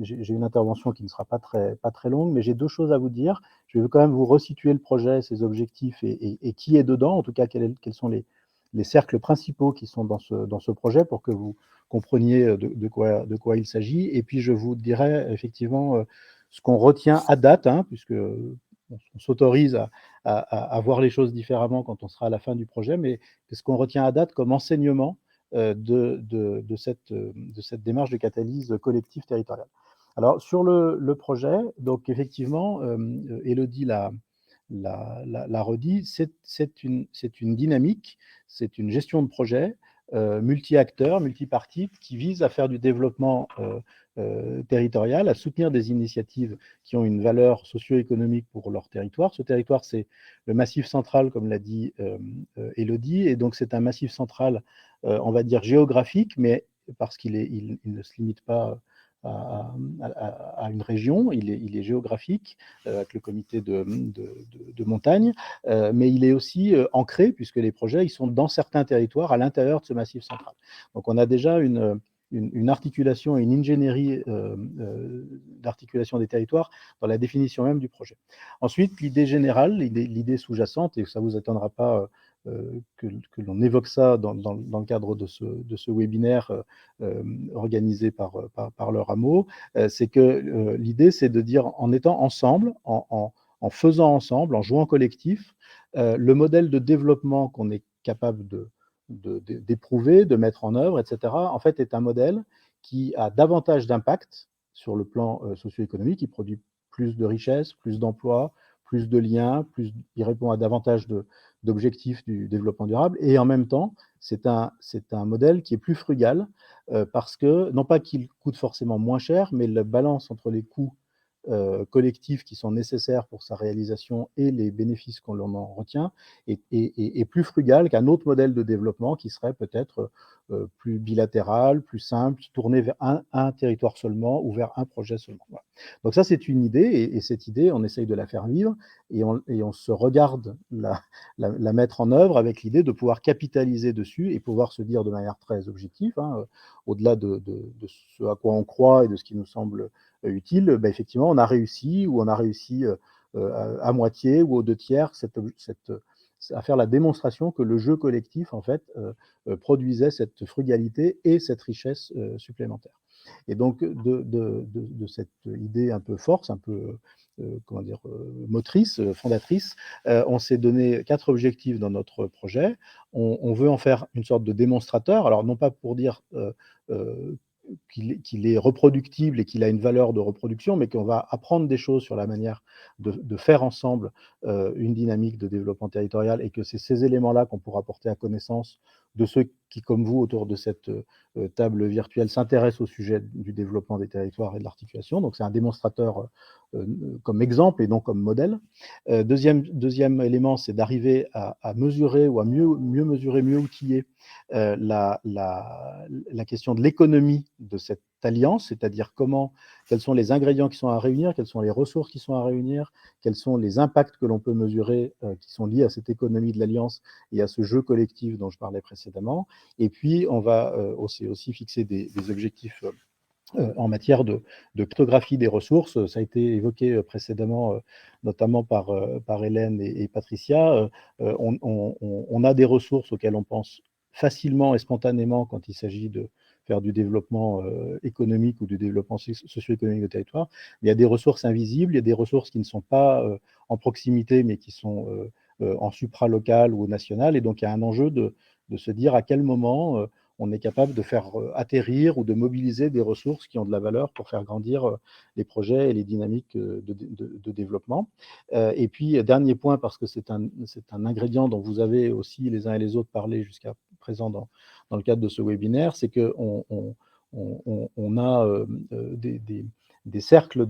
j'ai une intervention qui ne sera pas très longue, mais j'ai deux choses à vous dire. Je vais quand même vous resituer le projet, ses objectifs et qui est dedans, en tout cas quels sont les cercles principaux qui sont dans ce projet pour que vous compreniez de quoi il s'agit. Et puis je vous dirai effectivement ce qu'on retient à date, puisque on s'autorise à voir les choses différemment quand on sera à la fin du projet, mais ce qu'on retient à date comme enseignement de cette démarche de catalyse collective territoriale. Alors, sur le projet, donc effectivement, Élodie l'a redit, c'est une dynamique, c'est une gestion de projet multi-acteurs, multipartite, qui vise à faire du développement territorial, à soutenir des initiatives qui ont une valeur socio-économique pour leur territoire. Ce territoire, c'est le Massif central, comme l'a dit Élodie, et donc c'est un Massif central, on va dire géographique, mais parce qu'il ne se limite pas à une région, il est géographique avec le comité de montagne, mais il est aussi ancré, puisque les projets ils sont dans certains territoires à l'intérieur de ce Massif central. Donc on a déjà une articulation et une ingénierie d'articulation des territoires dans la définition même du projet. Ensuite, l'idée générale, l'idée sous-jacente, et ça ne vous étonnera pas que l'on évoque ça dans le cadre de ce webinaire organisé par le Rameau, c'est que l'idée, c'est de dire, en étant ensemble, en faisant ensemble, en jouant collectif, le modèle de développement qu'on est capable d'éprouver, de mettre en œuvre, etc., en fait, est un modèle qui a davantage d'impact sur le plan socio-économique, qui produit plus de richesses, plus d'emplois, plus de liens, il répond à davantage d'objectifs du développement durable, et en même temps, c'est un modèle qui est plus frugal, parce que, non pas qu'il coûte forcément moins cher, mais la balance entre les coûts collectifs qui sont nécessaires pour sa réalisation et les bénéfices qu'on en retient est plus frugal qu'un autre modèle de développement qui serait peut-être plus bilatéral, plus simple, tourné vers un territoire seulement ou vers un projet seulement. Voilà. Donc ça, c'est une idée, et cette idée, on essaye de la faire vivre, et on se regarde la mettre en œuvre avec l'idée de pouvoir capitaliser dessus et pouvoir se dire de manière très objective, au-delà de ce à quoi on croit et de ce qui nous semble utile, effectivement, on a réussi à moitié ou aux 2/3 à faire la démonstration que le jeu collectif, en fait, produisait cette frugalité et cette richesse supplémentaire. Et donc, de cette idée un peu force, un peu motrice, fondatrice, on s'est donné 4 objectifs dans notre projet. On veut en faire une sorte de démonstrateur, alors non pas pour dire qu'il est reproductible et qu'il a une valeur de reproduction, mais qu'on va apprendre des choses sur la manière de faire ensemble une dynamique de développement territorial, et que c'est ces éléments-là qu'on pourra porter à connaissance de ceux qui, comme vous, autour de cette table virtuelle, s'intéressent au sujet du développement des territoires et de l'articulation. Donc, c'est un démonstrateur comme exemple et non comme modèle. Deuxième élément, c'est d'arriver à mesurer ou à mieux mesurer, mieux outiller la question de l'économie de cette alliance, c'est-à-dire quels sont les ingrédients qui sont à réunir, quelles sont les ressources qui sont à réunir, quels sont les impacts que l'on peut mesurer qui sont liés à cette économie de l'alliance et à ce jeu collectif dont je parlais précédemment. Et puis, on va aussi fixer des objectifs en matière de cartographie des ressources. Ça a été évoqué précédemment, notamment par Hélène et Patricia. On a des ressources auxquelles on pense facilement et spontanément quand il s'agit de faire du développement économique ou du développement socio-économique de territoire. Il y a des ressources invisibles, il y a des ressources qui ne sont pas en proximité, mais qui sont en supralocal ou national. Et donc, il y a un enjeu de se dire à quel moment on est capable de faire atterrir ou de mobiliser des ressources qui ont de la valeur pour faire grandir les projets et les dynamiques de développement. Et puis, dernier point, parce que c'est un ingrédient dont vous avez aussi les uns et les autres parlé jusqu'à présent dans le cadre de ce webinaire, c'est qu'on a des cercles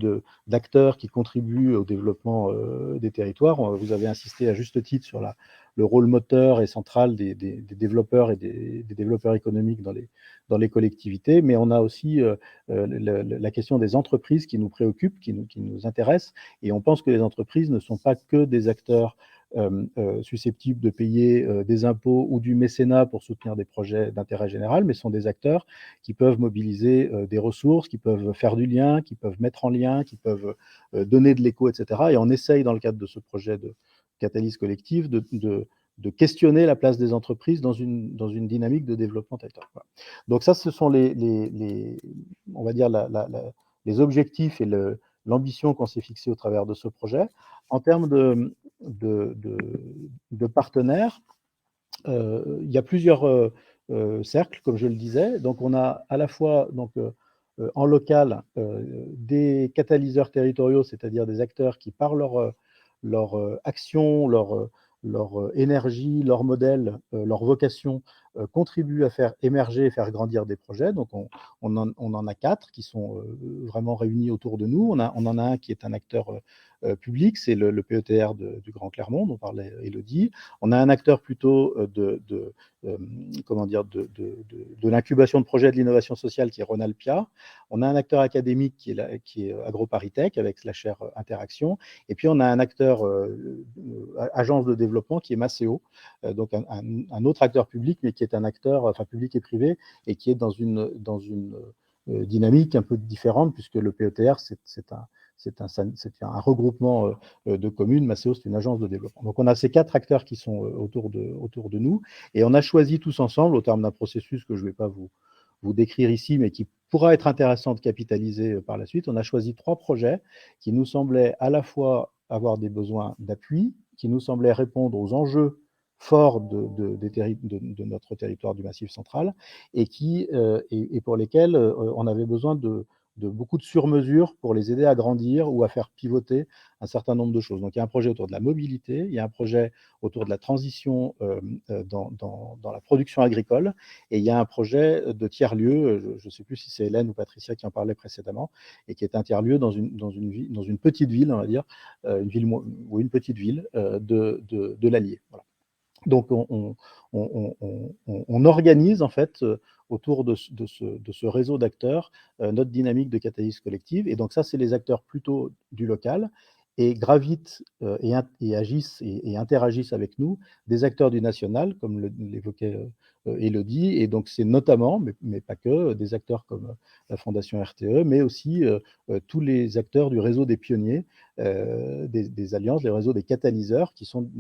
d'acteurs qui contribuent au développement des territoires. Vous avez insisté à juste titre sur le rôle moteur et central des développeurs et des développeurs économiques dans les collectivités, mais on a aussi la question des entreprises qui nous préoccupe, qui nous intéresse, et on pense que les entreprises ne sont pas que des acteurs susceptibles de payer des impôts ou du mécénat pour soutenir des projets d'intérêt général, mais sont des acteurs qui peuvent mobiliser des ressources, qui peuvent faire du lien, qui peuvent mettre en lien, qui peuvent donner de l'écho, etc. Et on essaye, dans le cadre de ce projet de catalyse collective, de questionner la place des entreprises dans une dynamique de développement territorial. Voilà. Donc ça, ce sont on va dire les objectifs et l'ambition qu'on s'est fixée au travers de ce projet. En termes de partenaires, il y a plusieurs cercles, comme je le disais. Donc, on a à la fois en local des catalyseurs territoriaux, c'est-à-dire des acteurs qui, par leur action, leur énergie, leur modèle, leur vocation, contribuent à faire émerger et faire grandir des projets. Donc, on en a 4 qui sont vraiment réunis autour de nous. On en a un qui est un acteur public, c'est le PETR du Grand Clermont, dont parlait Élodie. On a un acteur plutôt de l'incubation de projets de l'innovation sociale qui est Ronalpia. On a un acteur académique qui est AgroParisTech avec la chaire Interaction. Et puis on a un acteur agence de développement qui est Maceo, donc un autre acteur public, mais qui est un acteur, enfin public et privé, et qui est dans une dynamique un peu différente, puisque le PETR, c'est un regroupement de communes. Maceo, c'est une agence de développement. Donc, on a ces 4 acteurs qui sont autour de nous, et on a choisi tous ensemble, au terme d'un processus que je ne vais pas vous décrire ici, mais qui pourra être intéressant de capitaliser par la suite. On a choisi 3 projets qui nous semblaient à la fois avoir des besoins d'appui, qui nous semblaient répondre aux enjeux forts de notre territoire du Massif central, et pour lesquels on avait besoin de beaucoup de sur-mesures pour les aider à grandir ou à faire pivoter un certain nombre de choses. Donc, il y a un projet autour de la mobilité, il y a un projet autour de la transition dans la production agricole, et il y a un projet de tiers-lieu, je ne sais plus si c'est Hélène ou Patricia qui en parlait précédemment, et qui est un tiers-lieu dans une petite ville, on va dire, une petite ville de l'Allier. Voilà. Donc, on organise en fait autour de ce réseau d'acteurs notre dynamique de catalyse collective. Et donc ça, c'est les acteurs plutôt du local, et gravitent et agissent et interagissent avec nous des acteurs du national, comme l'évoquait Élodie. Et donc c'est notamment, mais pas que, des acteurs comme la Fondation RTE, mais aussi tous les acteurs du réseau des pionniers, des alliances, les réseaux des catalyseurs, qui sont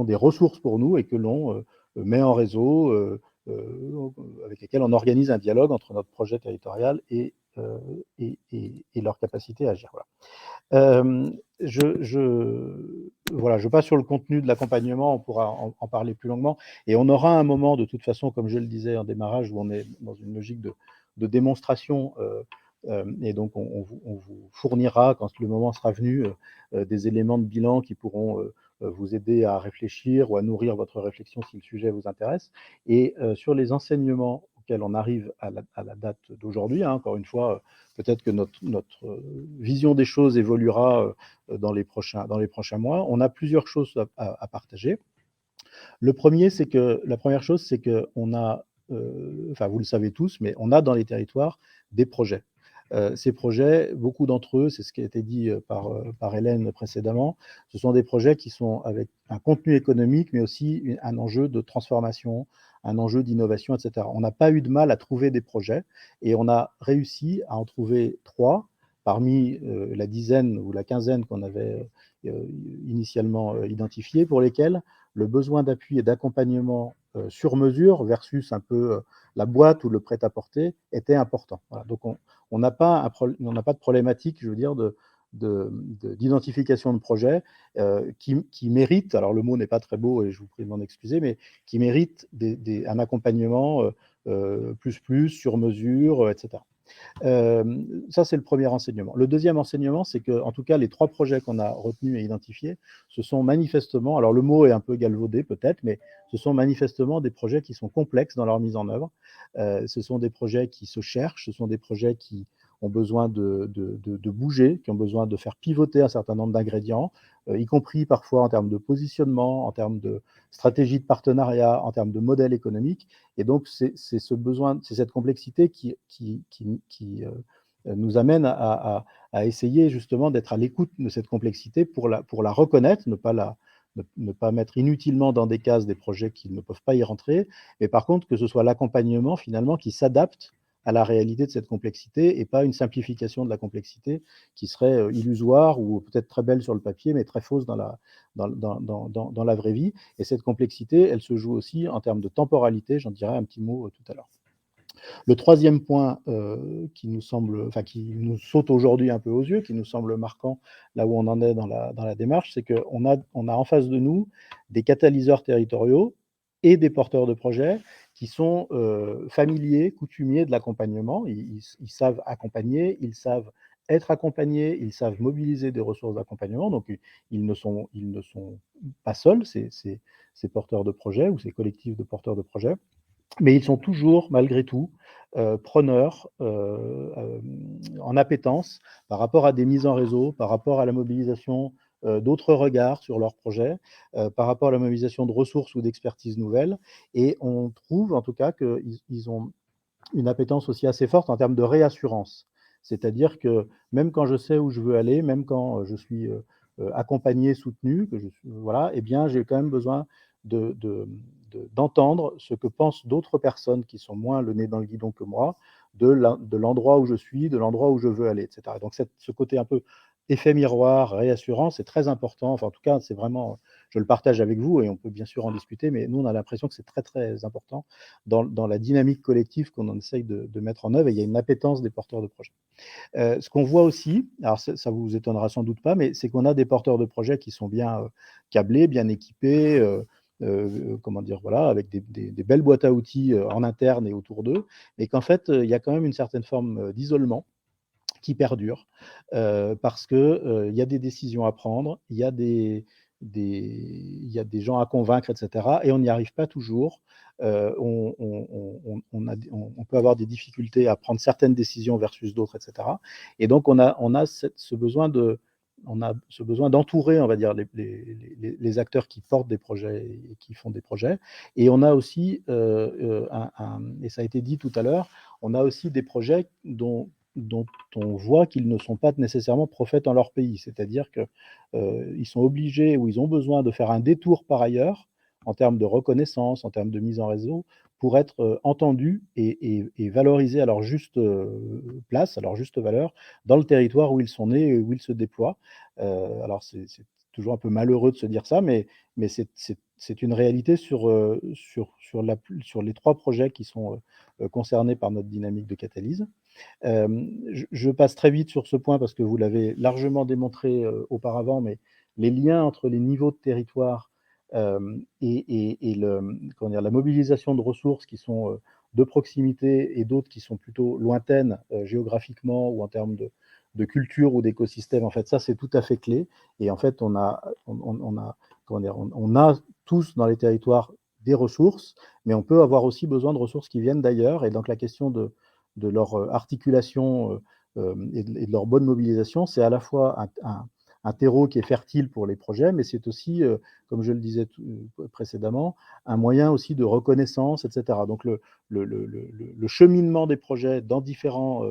des ressources pour nous et que l'on met en réseau, avec lesquels on organise un dialogue entre notre projet territorial et leur capacité à agir. Voilà. Je passe sur le contenu de l'accompagnement, on pourra en parler plus longuement, et on aura un moment, de toute façon, comme je le disais en démarrage, où on est dans une logique de démonstration, et donc on vous fournira, quand le moment sera venu, des éléments de bilan qui pourront vous aider à réfléchir ou à nourrir votre réflexion si le sujet vous intéresse. Et sur les enseignements auxquels on arrive à la date d'aujourd'hui, hein, encore une fois, peut-être que notre vision des choses évoluera dans les prochains mois. On a plusieurs choses à partager. La première chose, c'est qu'on a, enfin vous le savez tous, mais on a dans les territoires des projets. Ces projets, beaucoup d'entre eux, c'est ce qui a été dit par Hélène précédemment, ce sont des projets qui sont avec un contenu économique, mais aussi un enjeu de transformation, un enjeu d'innovation, etc. On n'a pas eu de mal à trouver des projets et on a réussi à en trouver 3 parmi la dizaine ou la quinzaine qu'on avait initialement identifiés, pour lesquels le besoin d'appui et d'accompagnement sur mesure versus un peu la boîte ou le prêt-à-porter était important. Voilà. Donc on n'a pas de problématique, je veux dire, d'identification de projets qui méritent, alors le mot n'est pas très beau et je vous prie de m'en excuser, mais qui méritent un accompagnement plus sur mesure, etc. Ça, c'est le premier enseignement. Le deuxième enseignement, c'est que, en tout cas, les 3 projets qu'on a retenus et identifiés, ce sont manifestement, alors le mot est un peu galvaudé peut-être, mais ce sont manifestement des projets qui sont complexes dans leur mise en œuvre. Ce sont des projets qui se cherchent, ce sont des projets qui ont besoin de bouger, qui ont besoin de faire pivoter un certain nombre d'ingrédients, y compris parfois en termes de positionnement, en termes de stratégie de partenariat, en termes de modèle économique. Et donc, c'est cette complexité qui nous amène à essayer justement d'être à l'écoute de cette complexité pour la reconnaître, ne pas mettre inutilement dans des cases des projets qui ne peuvent pas y rentrer, mais par contre que ce soit l'accompagnement finalement qui s'adapte à la réalité de cette complexité et pas une simplification de la complexité qui serait illusoire ou peut-être très belle sur le papier, mais très fausse dans la vraie vie. Et cette complexité, elle se joue aussi en termes de temporalité, j'en dirai un petit mot tout à l'heure. Le troisième point qui nous saute aujourd'hui un peu aux yeux, qui nous semble marquant là où on en est dans la démarche, c'est qu'on a en face de nous des catalyseurs territoriaux et des porteurs de projets qui sont familiers, coutumiers de l'accompagnement. Ils savent accompagner, ils savent être accompagnés, ils savent mobiliser des ressources d'accompagnement. Donc, ils ne sont pas seuls, ces porteurs de projets ou ces collectifs de porteurs de projets. Mais ils sont toujours, malgré tout, preneurs, en appétence par rapport à des mises en réseau, par rapport à la mobilisation d'autres regards sur leurs projets, par rapport à la mobilisation de ressources ou d'expertises nouvelles. Et on trouve en tout cas qu'ils ont une appétence aussi assez forte en termes de réassurance. C'est-à-dire que même quand je sais où je veux aller, même quand je suis accompagné, soutenu, voilà, eh bien, j'ai quand même besoin d'entendre ce que pensent d'autres personnes qui sont moins le nez dans le guidon que moi, de l'endroit où je suis, de l'endroit où je veux aller, etc. Donc ce côté un peu effet miroir, réassurance, c'est très important. Enfin, en tout cas, c'est vraiment, je le partage avec vous et on peut bien sûr en discuter, mais nous, on a l'impression que c'est très, très important dans la dynamique collective qu'on en essaye de mettre en œuvre, et il y a une appétence des porteurs de projets. Ce qu'on voit aussi, alors ça vous étonnera sans doute pas, mais c'est qu'on a des porteurs de projets qui sont bien câblés, bien équipés, comment dire, voilà, avec des belles boîtes à outils en interne et autour d'eux, mais qu'en fait, il y a quand même une certaine forme d'isolement qui perdure, parce que il y a des décisions à prendre, il y a des gens à convaincre, etc. Et on n'y arrive pas toujours. On peut avoir des difficultés à prendre certaines décisions versus d'autres, etc. Et donc on a ce besoin d'entourer, on va dire, les acteurs qui portent des projets et qui font des projets. Et on a aussi, et ça a été dit tout à l'heure, on a aussi des projets dont on voit qu'ils ne sont pas nécessairement prophètes en leur pays. C'est-à-dire qu'ils sont obligés ou ils ont besoin de faire un détour par ailleurs en termes de reconnaissance, en termes de mise en réseau, pour être entendus et valorisés à leur juste place, à leur juste valeur, dans le territoire où ils sont nés et où ils se déploient. Alors c'est toujours un peu malheureux de se dire ça, mais c'est une réalité sur les 3 projets qui sont concernés par notre dynamique de Catalyse. Je passe très vite sur ce point parce que vous l'avez largement démontré auparavant, mais les liens entre les niveaux de territoire et la mobilisation de ressources qui sont de proximité et d'autres qui sont plutôt lointaines géographiquement ou en termes de culture ou d'écosystème, en fait, ça c'est tout à fait clé. Et en fait, on a on a tous dans les territoires des ressources, mais on peut avoir aussi besoin de ressources qui viennent d'ailleurs. Et donc la question de leur articulation et de leur bonne mobilisation, c'est à la fois un terreau qui est fertile pour les projets, mais c'est aussi, comme je le disais précédemment, un moyen aussi de reconnaissance, etc. Donc le cheminement des projets dans différents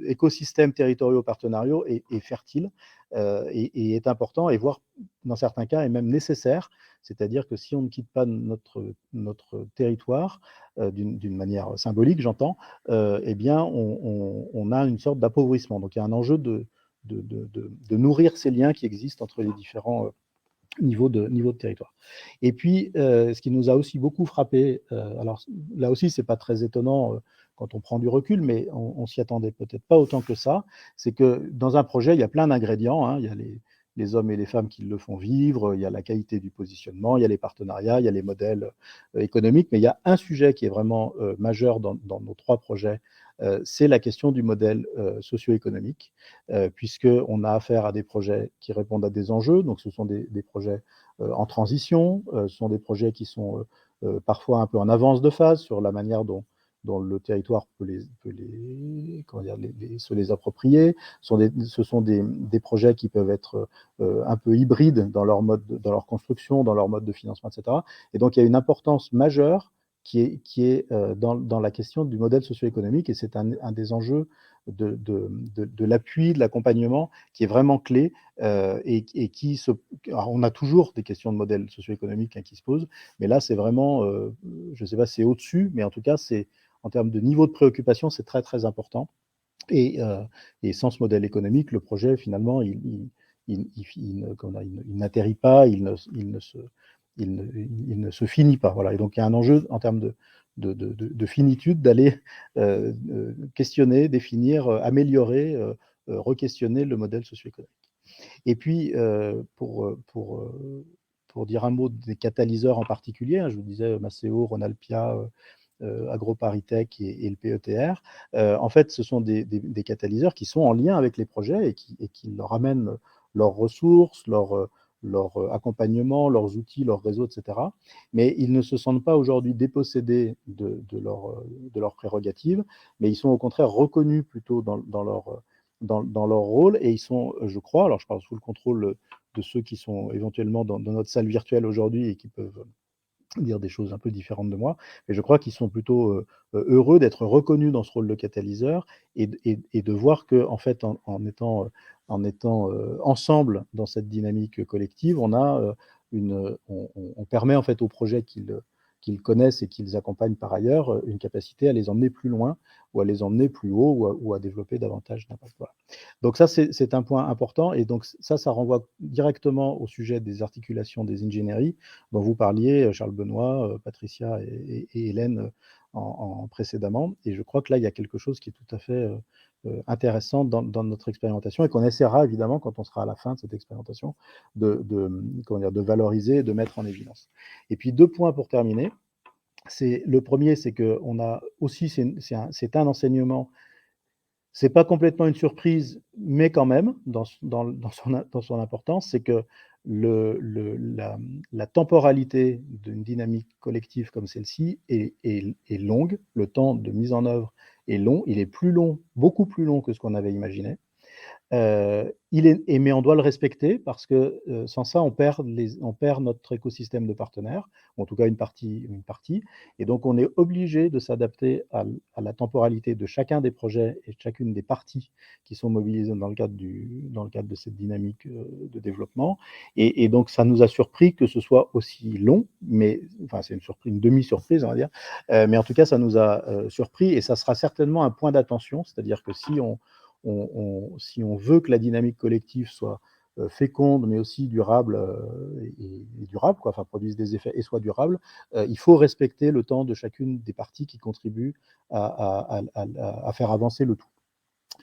écosystèmes territoriaux partenariaux est fertile et est important, et voire dans certains cas est même nécessaire. C'est-à-dire que si on ne quitte pas notre territoire, d'une manière symbolique, j'entends, eh bien, on a une sorte d'appauvrissement. Donc, il y a un enjeu de nourrir ces liens qui existent entre les différents niveau de territoire. Et puis, ce qui nous a aussi beaucoup frappé, alors là aussi, c'est pas très étonnant quand on prend du recul, mais on s'y attendait peut-être pas autant que ça, c'est que dans un projet, il y a plein d'ingrédients, hein. Il y a les hommes et les femmes qui le font vivre, il y a la qualité du positionnement, il y a les partenariats, il y a les modèles économiques, mais il y a un sujet qui est vraiment majeur dans nos 3 projets, c'est la question du modèle socio-économique, puisqu'on a affaire à des projets qui répondent à des enjeux. Donc, ce sont des projets en transition, ce sont des projets qui sont parfois un peu en avance de phase sur la manière dont le territoire peut se les approprier. Ce sont des projets qui peuvent être un peu hybrides dans leur construction, dans leur mode de financement, etc. Et donc, il y a une importance majeure qui est dans la question du modèle socio-économique, et c'est un des enjeux de l'appui, de l'accompagnement qui est vraiment clé et qui alors on a toujours des questions de modèle socio-économique qui se posent, mais là c'est vraiment, je ne sais pas si c'est au-dessus, mais en tout cas c'est en termes de niveau de préoccupation, c'est très très important. Et sans ce modèle économique, le projet finalement il n'atterrit pas, il ne se finit pas. Voilà. Et donc il y a un enjeu en termes de finitude d'aller questionner, définir, améliorer, re-questionner le modèle socio-économique. Et puis, pour dire un mot des catalyseurs en particulier, hein, je vous disais Maceo, Ronalpia, AgroParisTech et le PETR, en fait, ce sont des catalyseurs qui sont en lien avec les projets et qui leur amènent leurs ressources, leur accompagnement, leurs outils, leurs réseaux, etc. Mais ils ne se sentent pas aujourd'hui dépossédés de leurs prérogatives, mais ils sont au contraire reconnus plutôt dans leur rôle, et ils sont, je crois, alors je parle sous le contrôle de ceux qui sont éventuellement dans notre salle virtuelle aujourd'hui et qui peuvent dire des choses un peu différentes de moi, mais je crois qu'ils sont plutôt heureux d'être reconnus dans ce rôle de catalyseur et de voir que, en fait, en étant ensemble dans cette dynamique collective, on permet en fait aux projets qu'ils connaissent et qu'ils accompagnent par ailleurs une capacité à les emmener plus loin ou à les emmener plus haut ou à développer davantage d'impact. Voilà. Donc ça, c'est un point important, et donc ça renvoie directement au sujet des articulations des ingénieries dont vous parliez, Charles Benoît, Patricia et Hélène précédemment. Et je crois que là, il y a quelque chose qui est tout à fait intéressant dans notre expérimentation, et qu'on essaiera évidemment, quand on sera à la fin de cette expérimentation, de valoriser et de mettre en évidence. Et puis 2 points pour terminer. Le premier, c'est qu'on a aussi, c'est un enseignement. C'est pas complètement une surprise, mais quand même, dans son importance, c'est que la temporalité d'une dynamique collective comme celle-ci est longue. Le temps de mise en œuvre est long. Il est plus long, beaucoup plus long que ce qu'on avait imaginé. Mais on doit le respecter, parce que sans ça, on perd notre écosystème de partenaires, ou en tout cas une partie. Et donc, on est obligé de s'adapter à la temporalité de chacun des projets et de chacune des parties qui sont mobilisées dans le cadre de cette dynamique de développement. Et donc, ça nous a surpris que ce soit aussi long, mais enfin, c'est une demi-surprise, on va dire. Mais en tout cas, ça nous a surpris, et ça sera certainement un point d'attention, c'est-à-dire que si on veut que la dynamique collective soit féconde, mais aussi durable, et durable, quoi, enfin produise des effets et soit durable, il faut respecter le temps de chacune des parties qui contribuent à faire avancer le tout.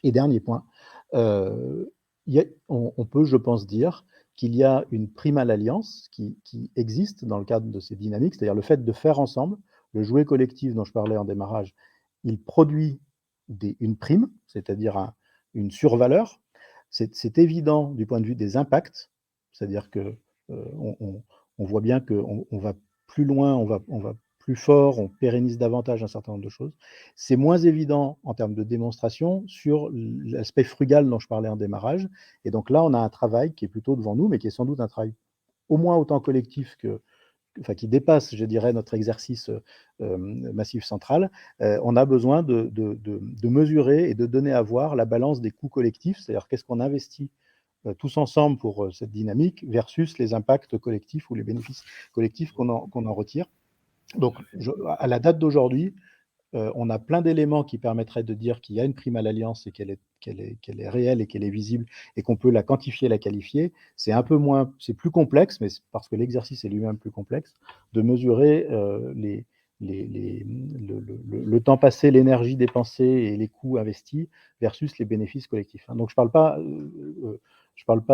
Et dernier point, on peut, je pense, dire qu'il y a une prime à l'alliance qui existe dans le cadre de ces dynamiques, c'est-à-dire le fait de faire ensemble. Le jouet collectif dont je parlais en démarrage, il produit une prime, c'est-à-dire une survaleur. C'est évident du point de vue des impacts, c'est-à-dire que on voit bien qu'on va plus loin, on va plus fort, on pérennise davantage un certain nombre de choses. C'est moins évident en termes de démonstration sur l'aspect frugal dont je parlais en démarrage. Et donc là, on a un travail qui est plutôt devant nous, mais qui est sans doute un travail au moins autant collectif qui dépasse, je dirais, notre exercice massif central. On a besoin de mesurer et de donner à voir la balance des coûts collectifs, c'est-à-dire qu'est-ce qu'on investit tous ensemble pour cette dynamique versus les impacts collectifs ou les bénéfices collectifs qu'on en retire. Donc, à la date d'aujourd'hui, on a plein d'éléments qui permettraient de dire qu'il y a une prime à l'alliance et qu'elle est réelle et qu'elle est visible et qu'on peut la quantifier, la qualifier. C'est plus complexe, mais c'est parce que l'exercice est lui-même plus complexe, de mesurer le temps passé, l'énergie dépensée et les coûts investis versus les bénéfices collectifs. Donc, je parle pas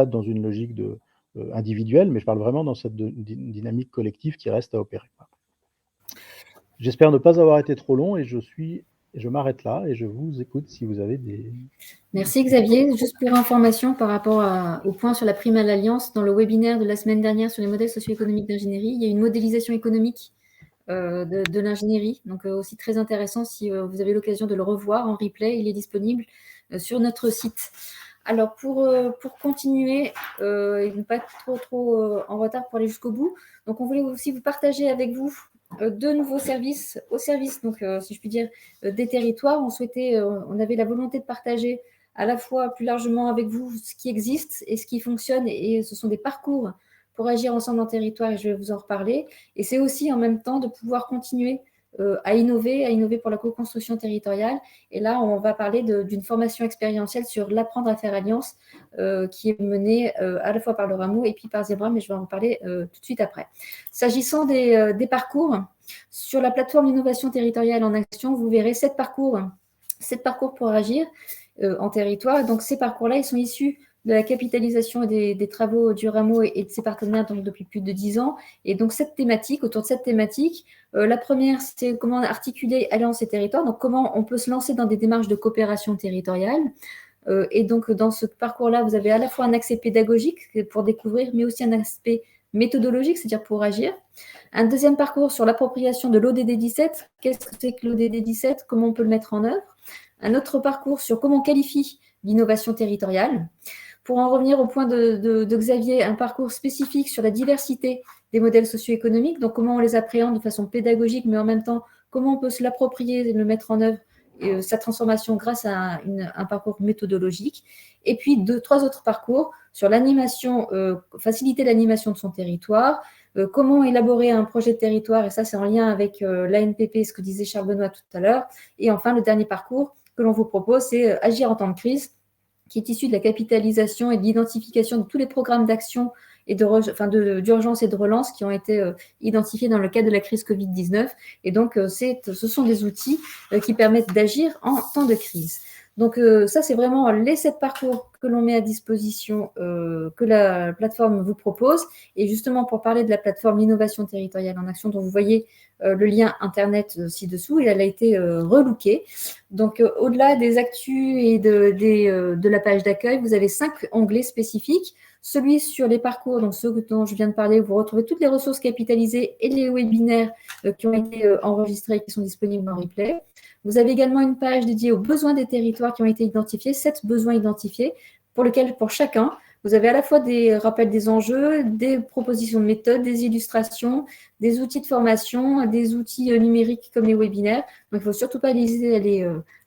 dans une logique individuelle, mais je parle vraiment dans cette dynamique collective qui reste à opérer. J'espère ne pas avoir été trop long et je m'arrête là et je vous écoute si vous avez des...
Merci Xavier. Juste pour information par rapport au point sur la prime à l'alliance, dans le webinaire de la semaine dernière sur les modèles socio-économiques d'ingénierie, il y a une modélisation économique de l'ingénierie, donc aussi très intéressant si vous avez l'occasion de le revoir en replay, il est disponible sur notre site. Alors pour continuer et ne pas être trop en retard pour aller jusqu'au bout, donc on voulait aussi vous partager avec vous deux nouveaux services au service, donc si je puis dire, des territoires. On avait la volonté de partager à la fois plus largement avec vous ce qui existe et ce qui fonctionne, et ce sont des parcours pour agir ensemble en territoire, et je vais vous en reparler. Et c'est aussi en même temps de pouvoir continuer à innover pour la co-construction territoriale. Et là, on va parler d'une formation expérientielle sur l'apprendre à faire alliance qui est menée à la fois par le Rameau et puis par Zebra, mais je vais en parler tout de suite après. S'agissant des parcours, sur la plateforme d'innovation territoriale en action, vous verrez 7 parcours pour agir en territoire. Donc, ces parcours-là, ils sont issus de la capitalisation des travaux du Rameau et de ses partenaires donc, depuis plus de 10 ans. Et donc, autour de cette thématique, la première, c'est comment articuler alliance et territoire, donc comment on peut se lancer dans des démarches de coopération territoriale. Et donc, dans ce parcours-là, vous avez à la fois un accès pédagogique pour découvrir, mais aussi un aspect méthodologique, c'est-à-dire pour agir. Un deuxième parcours sur l'appropriation de l'ODD 17. Qu'est-ce que c'est que l'ODD 17 ? Comment on peut le mettre en œuvre ? Un autre parcours sur comment on qualifie l'innovation territoriale. Pour en revenir au point de Xavier, un parcours spécifique sur la diversité des modèles socio-économiques, donc comment on les appréhende de façon pédagogique, mais en même temps, comment on peut se l'approprier et le mettre en œuvre, sa transformation grâce à un parcours méthodologique. Et puis, 3 autres parcours sur l'animation, faciliter l'animation de son territoire, comment élaborer un projet de territoire, et ça, c'est en lien avec l'ANPP, ce que disait Charles Benoît tout à l'heure. Et enfin, le dernier parcours que l'on vous propose, c'est agir en temps de crise, qui est issu de la capitalisation et de l'identification de tous les programmes d'action et d'urgence et de relance qui ont été identifiés dans le cadre de la crise Covid-19. Et donc, ce sont des outils qui permettent d'agir en temps de crise. Donc, ça, c'est vraiment les 7 parcours que l'on met à disposition, que la plateforme vous propose. Et justement, pour parler de la plateforme Innovation territoriale en action, dont vous voyez le lien Internet ci-dessous, et elle a été relookée. Donc, au-delà des actus et de la page d'accueil, vous avez 5 onglets spécifiques. Celui sur les parcours, donc ceux dont je viens de parler, vous retrouvez toutes les ressources capitalisées et les webinaires qui ont été enregistrés et qui sont disponibles en replay. Vous avez également une page dédiée aux besoins des territoires qui ont été identifiés, 7 besoins identifiés, pour chacun, vous avez à la fois des rappels des enjeux, des propositions de méthodes, des illustrations, des outils de formation, des outils numériques comme les webinaires. Donc, il ne faut surtout pas hésiter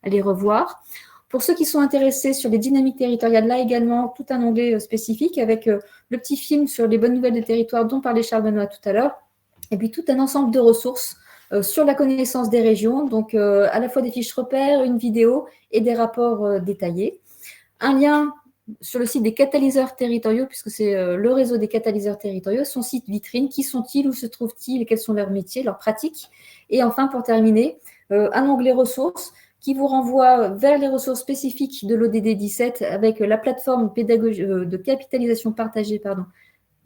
à les revoir. Pour ceux qui sont intéressés sur les dynamiques territoriales, là également, tout un onglet spécifique avec le petit film sur les bonnes nouvelles des territoires dont parlait Charles Benoît tout à l'heure, et puis tout un ensemble de ressources sur la connaissance des régions, donc à la fois des fiches repères, une vidéo et des rapports détaillés. Un lien sur le site des catalyseurs territoriaux, puisque c'est le réseau des catalyseurs territoriaux, son site vitrine, qui sont-ils, où se trouvent-ils, et quels sont leurs métiers, leurs pratiques. Et enfin, pour terminer, un onglet ressources qui vous renvoie vers les ressources spécifiques de l'ODD 17 avec la plateforme de capitalisation partagée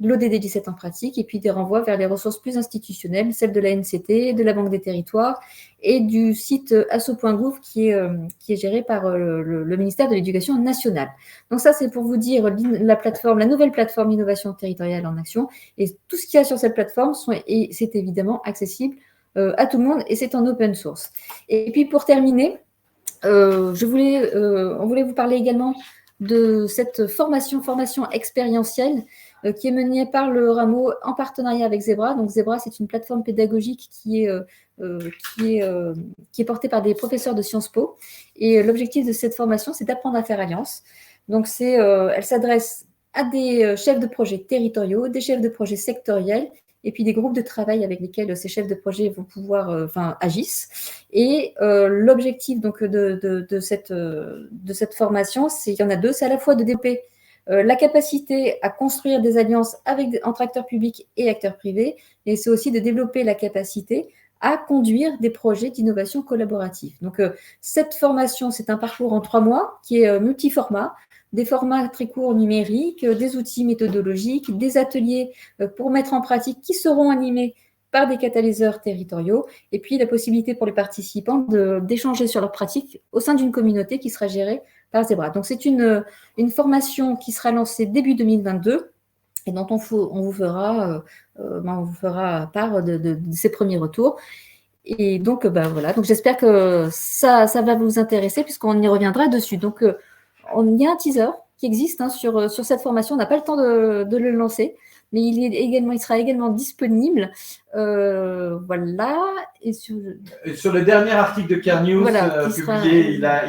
l'ODD 17 en pratique, et puis des renvois vers les ressources plus institutionnelles, celles de la NCT, de la Banque des Territoires et du site asso.gouv qui est géré par le ministère de l'Éducation nationale. Donc ça, c'est pour vous dire la nouvelle plateforme Innovation territoriale en action, et tout ce qu'il y a sur cette plateforme, c'est évidemment accessible à tout le monde, et c'est en open source. Et puis pour terminer, on voulait vous parler également de cette formation expérientielle qui est menée par le Rameau en partenariat avec Zebra. Donc Zebra, c'est une plateforme pédagogique qui est portée par des professeurs de Sciences Po. Et l'objectif de cette formation, c'est d'apprendre à faire alliance. Donc elle s'adresse à des chefs de projet territoriaux, des chefs de projet sectoriels, et puis des groupes de travail avec lesquels ces chefs de projet vont pouvoir, agissent. Et l'objectif donc de cette formation, il y en a deux, c'est à la fois de développer la capacité à construire des alliances entre acteurs publics et acteurs privés, et c'est aussi de développer la capacité à conduire des projets d'innovation collaborative. Donc cette formation, c'est un parcours en 3 mois qui est multiformat, des formats très courts numériques, des outils méthodologiques, des ateliers pour mettre en pratique qui seront animés par des catalyseurs territoriaux, et puis la possibilité pour les participants d'échanger sur leurs pratiques au sein d'une communauté qui sera gérée par Zebra. Donc c'est une formation qui sera lancée début 2022 et dont on vous fera part de ces premiers retours. Et donc, voilà. Donc j'espère que ça va vous intéresser puisqu'on y reviendra dessus. Donc, il y a un teaser qui existe sur cette formation. On n'a pas le temps de le lancer, mais il sera également disponible. Voilà. Et sur
le dernier article de Care News publié, il a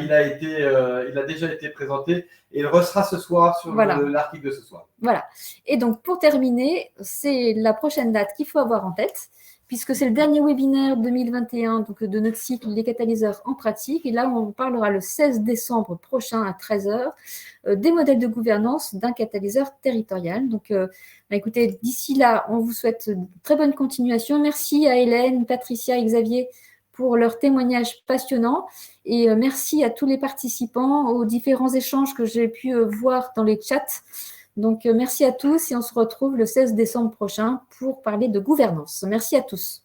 déjà été présenté et il restera ce soir sur l'article de ce soir.
Voilà. Et donc, pour terminer, c'est la prochaine date qu'il faut avoir en tête, puisque c'est le dernier webinaire 2021 donc de notre cycle Les catalyseurs en pratique. Et là, on vous parlera le 16 décembre prochain à 13h des modèles de gouvernance d'un catalyseur territorial. Donc, écoutez, d'ici là, on vous souhaite une très bonne continuation. Merci à Hélène, Patricia et Xavier pour leurs témoignages passionnants. Et merci à tous les participants aux différents échanges que j'ai pu voir dans les chats. Donc, merci à tous et on se retrouve le 16 décembre prochain pour parler de gouvernance. Merci à tous.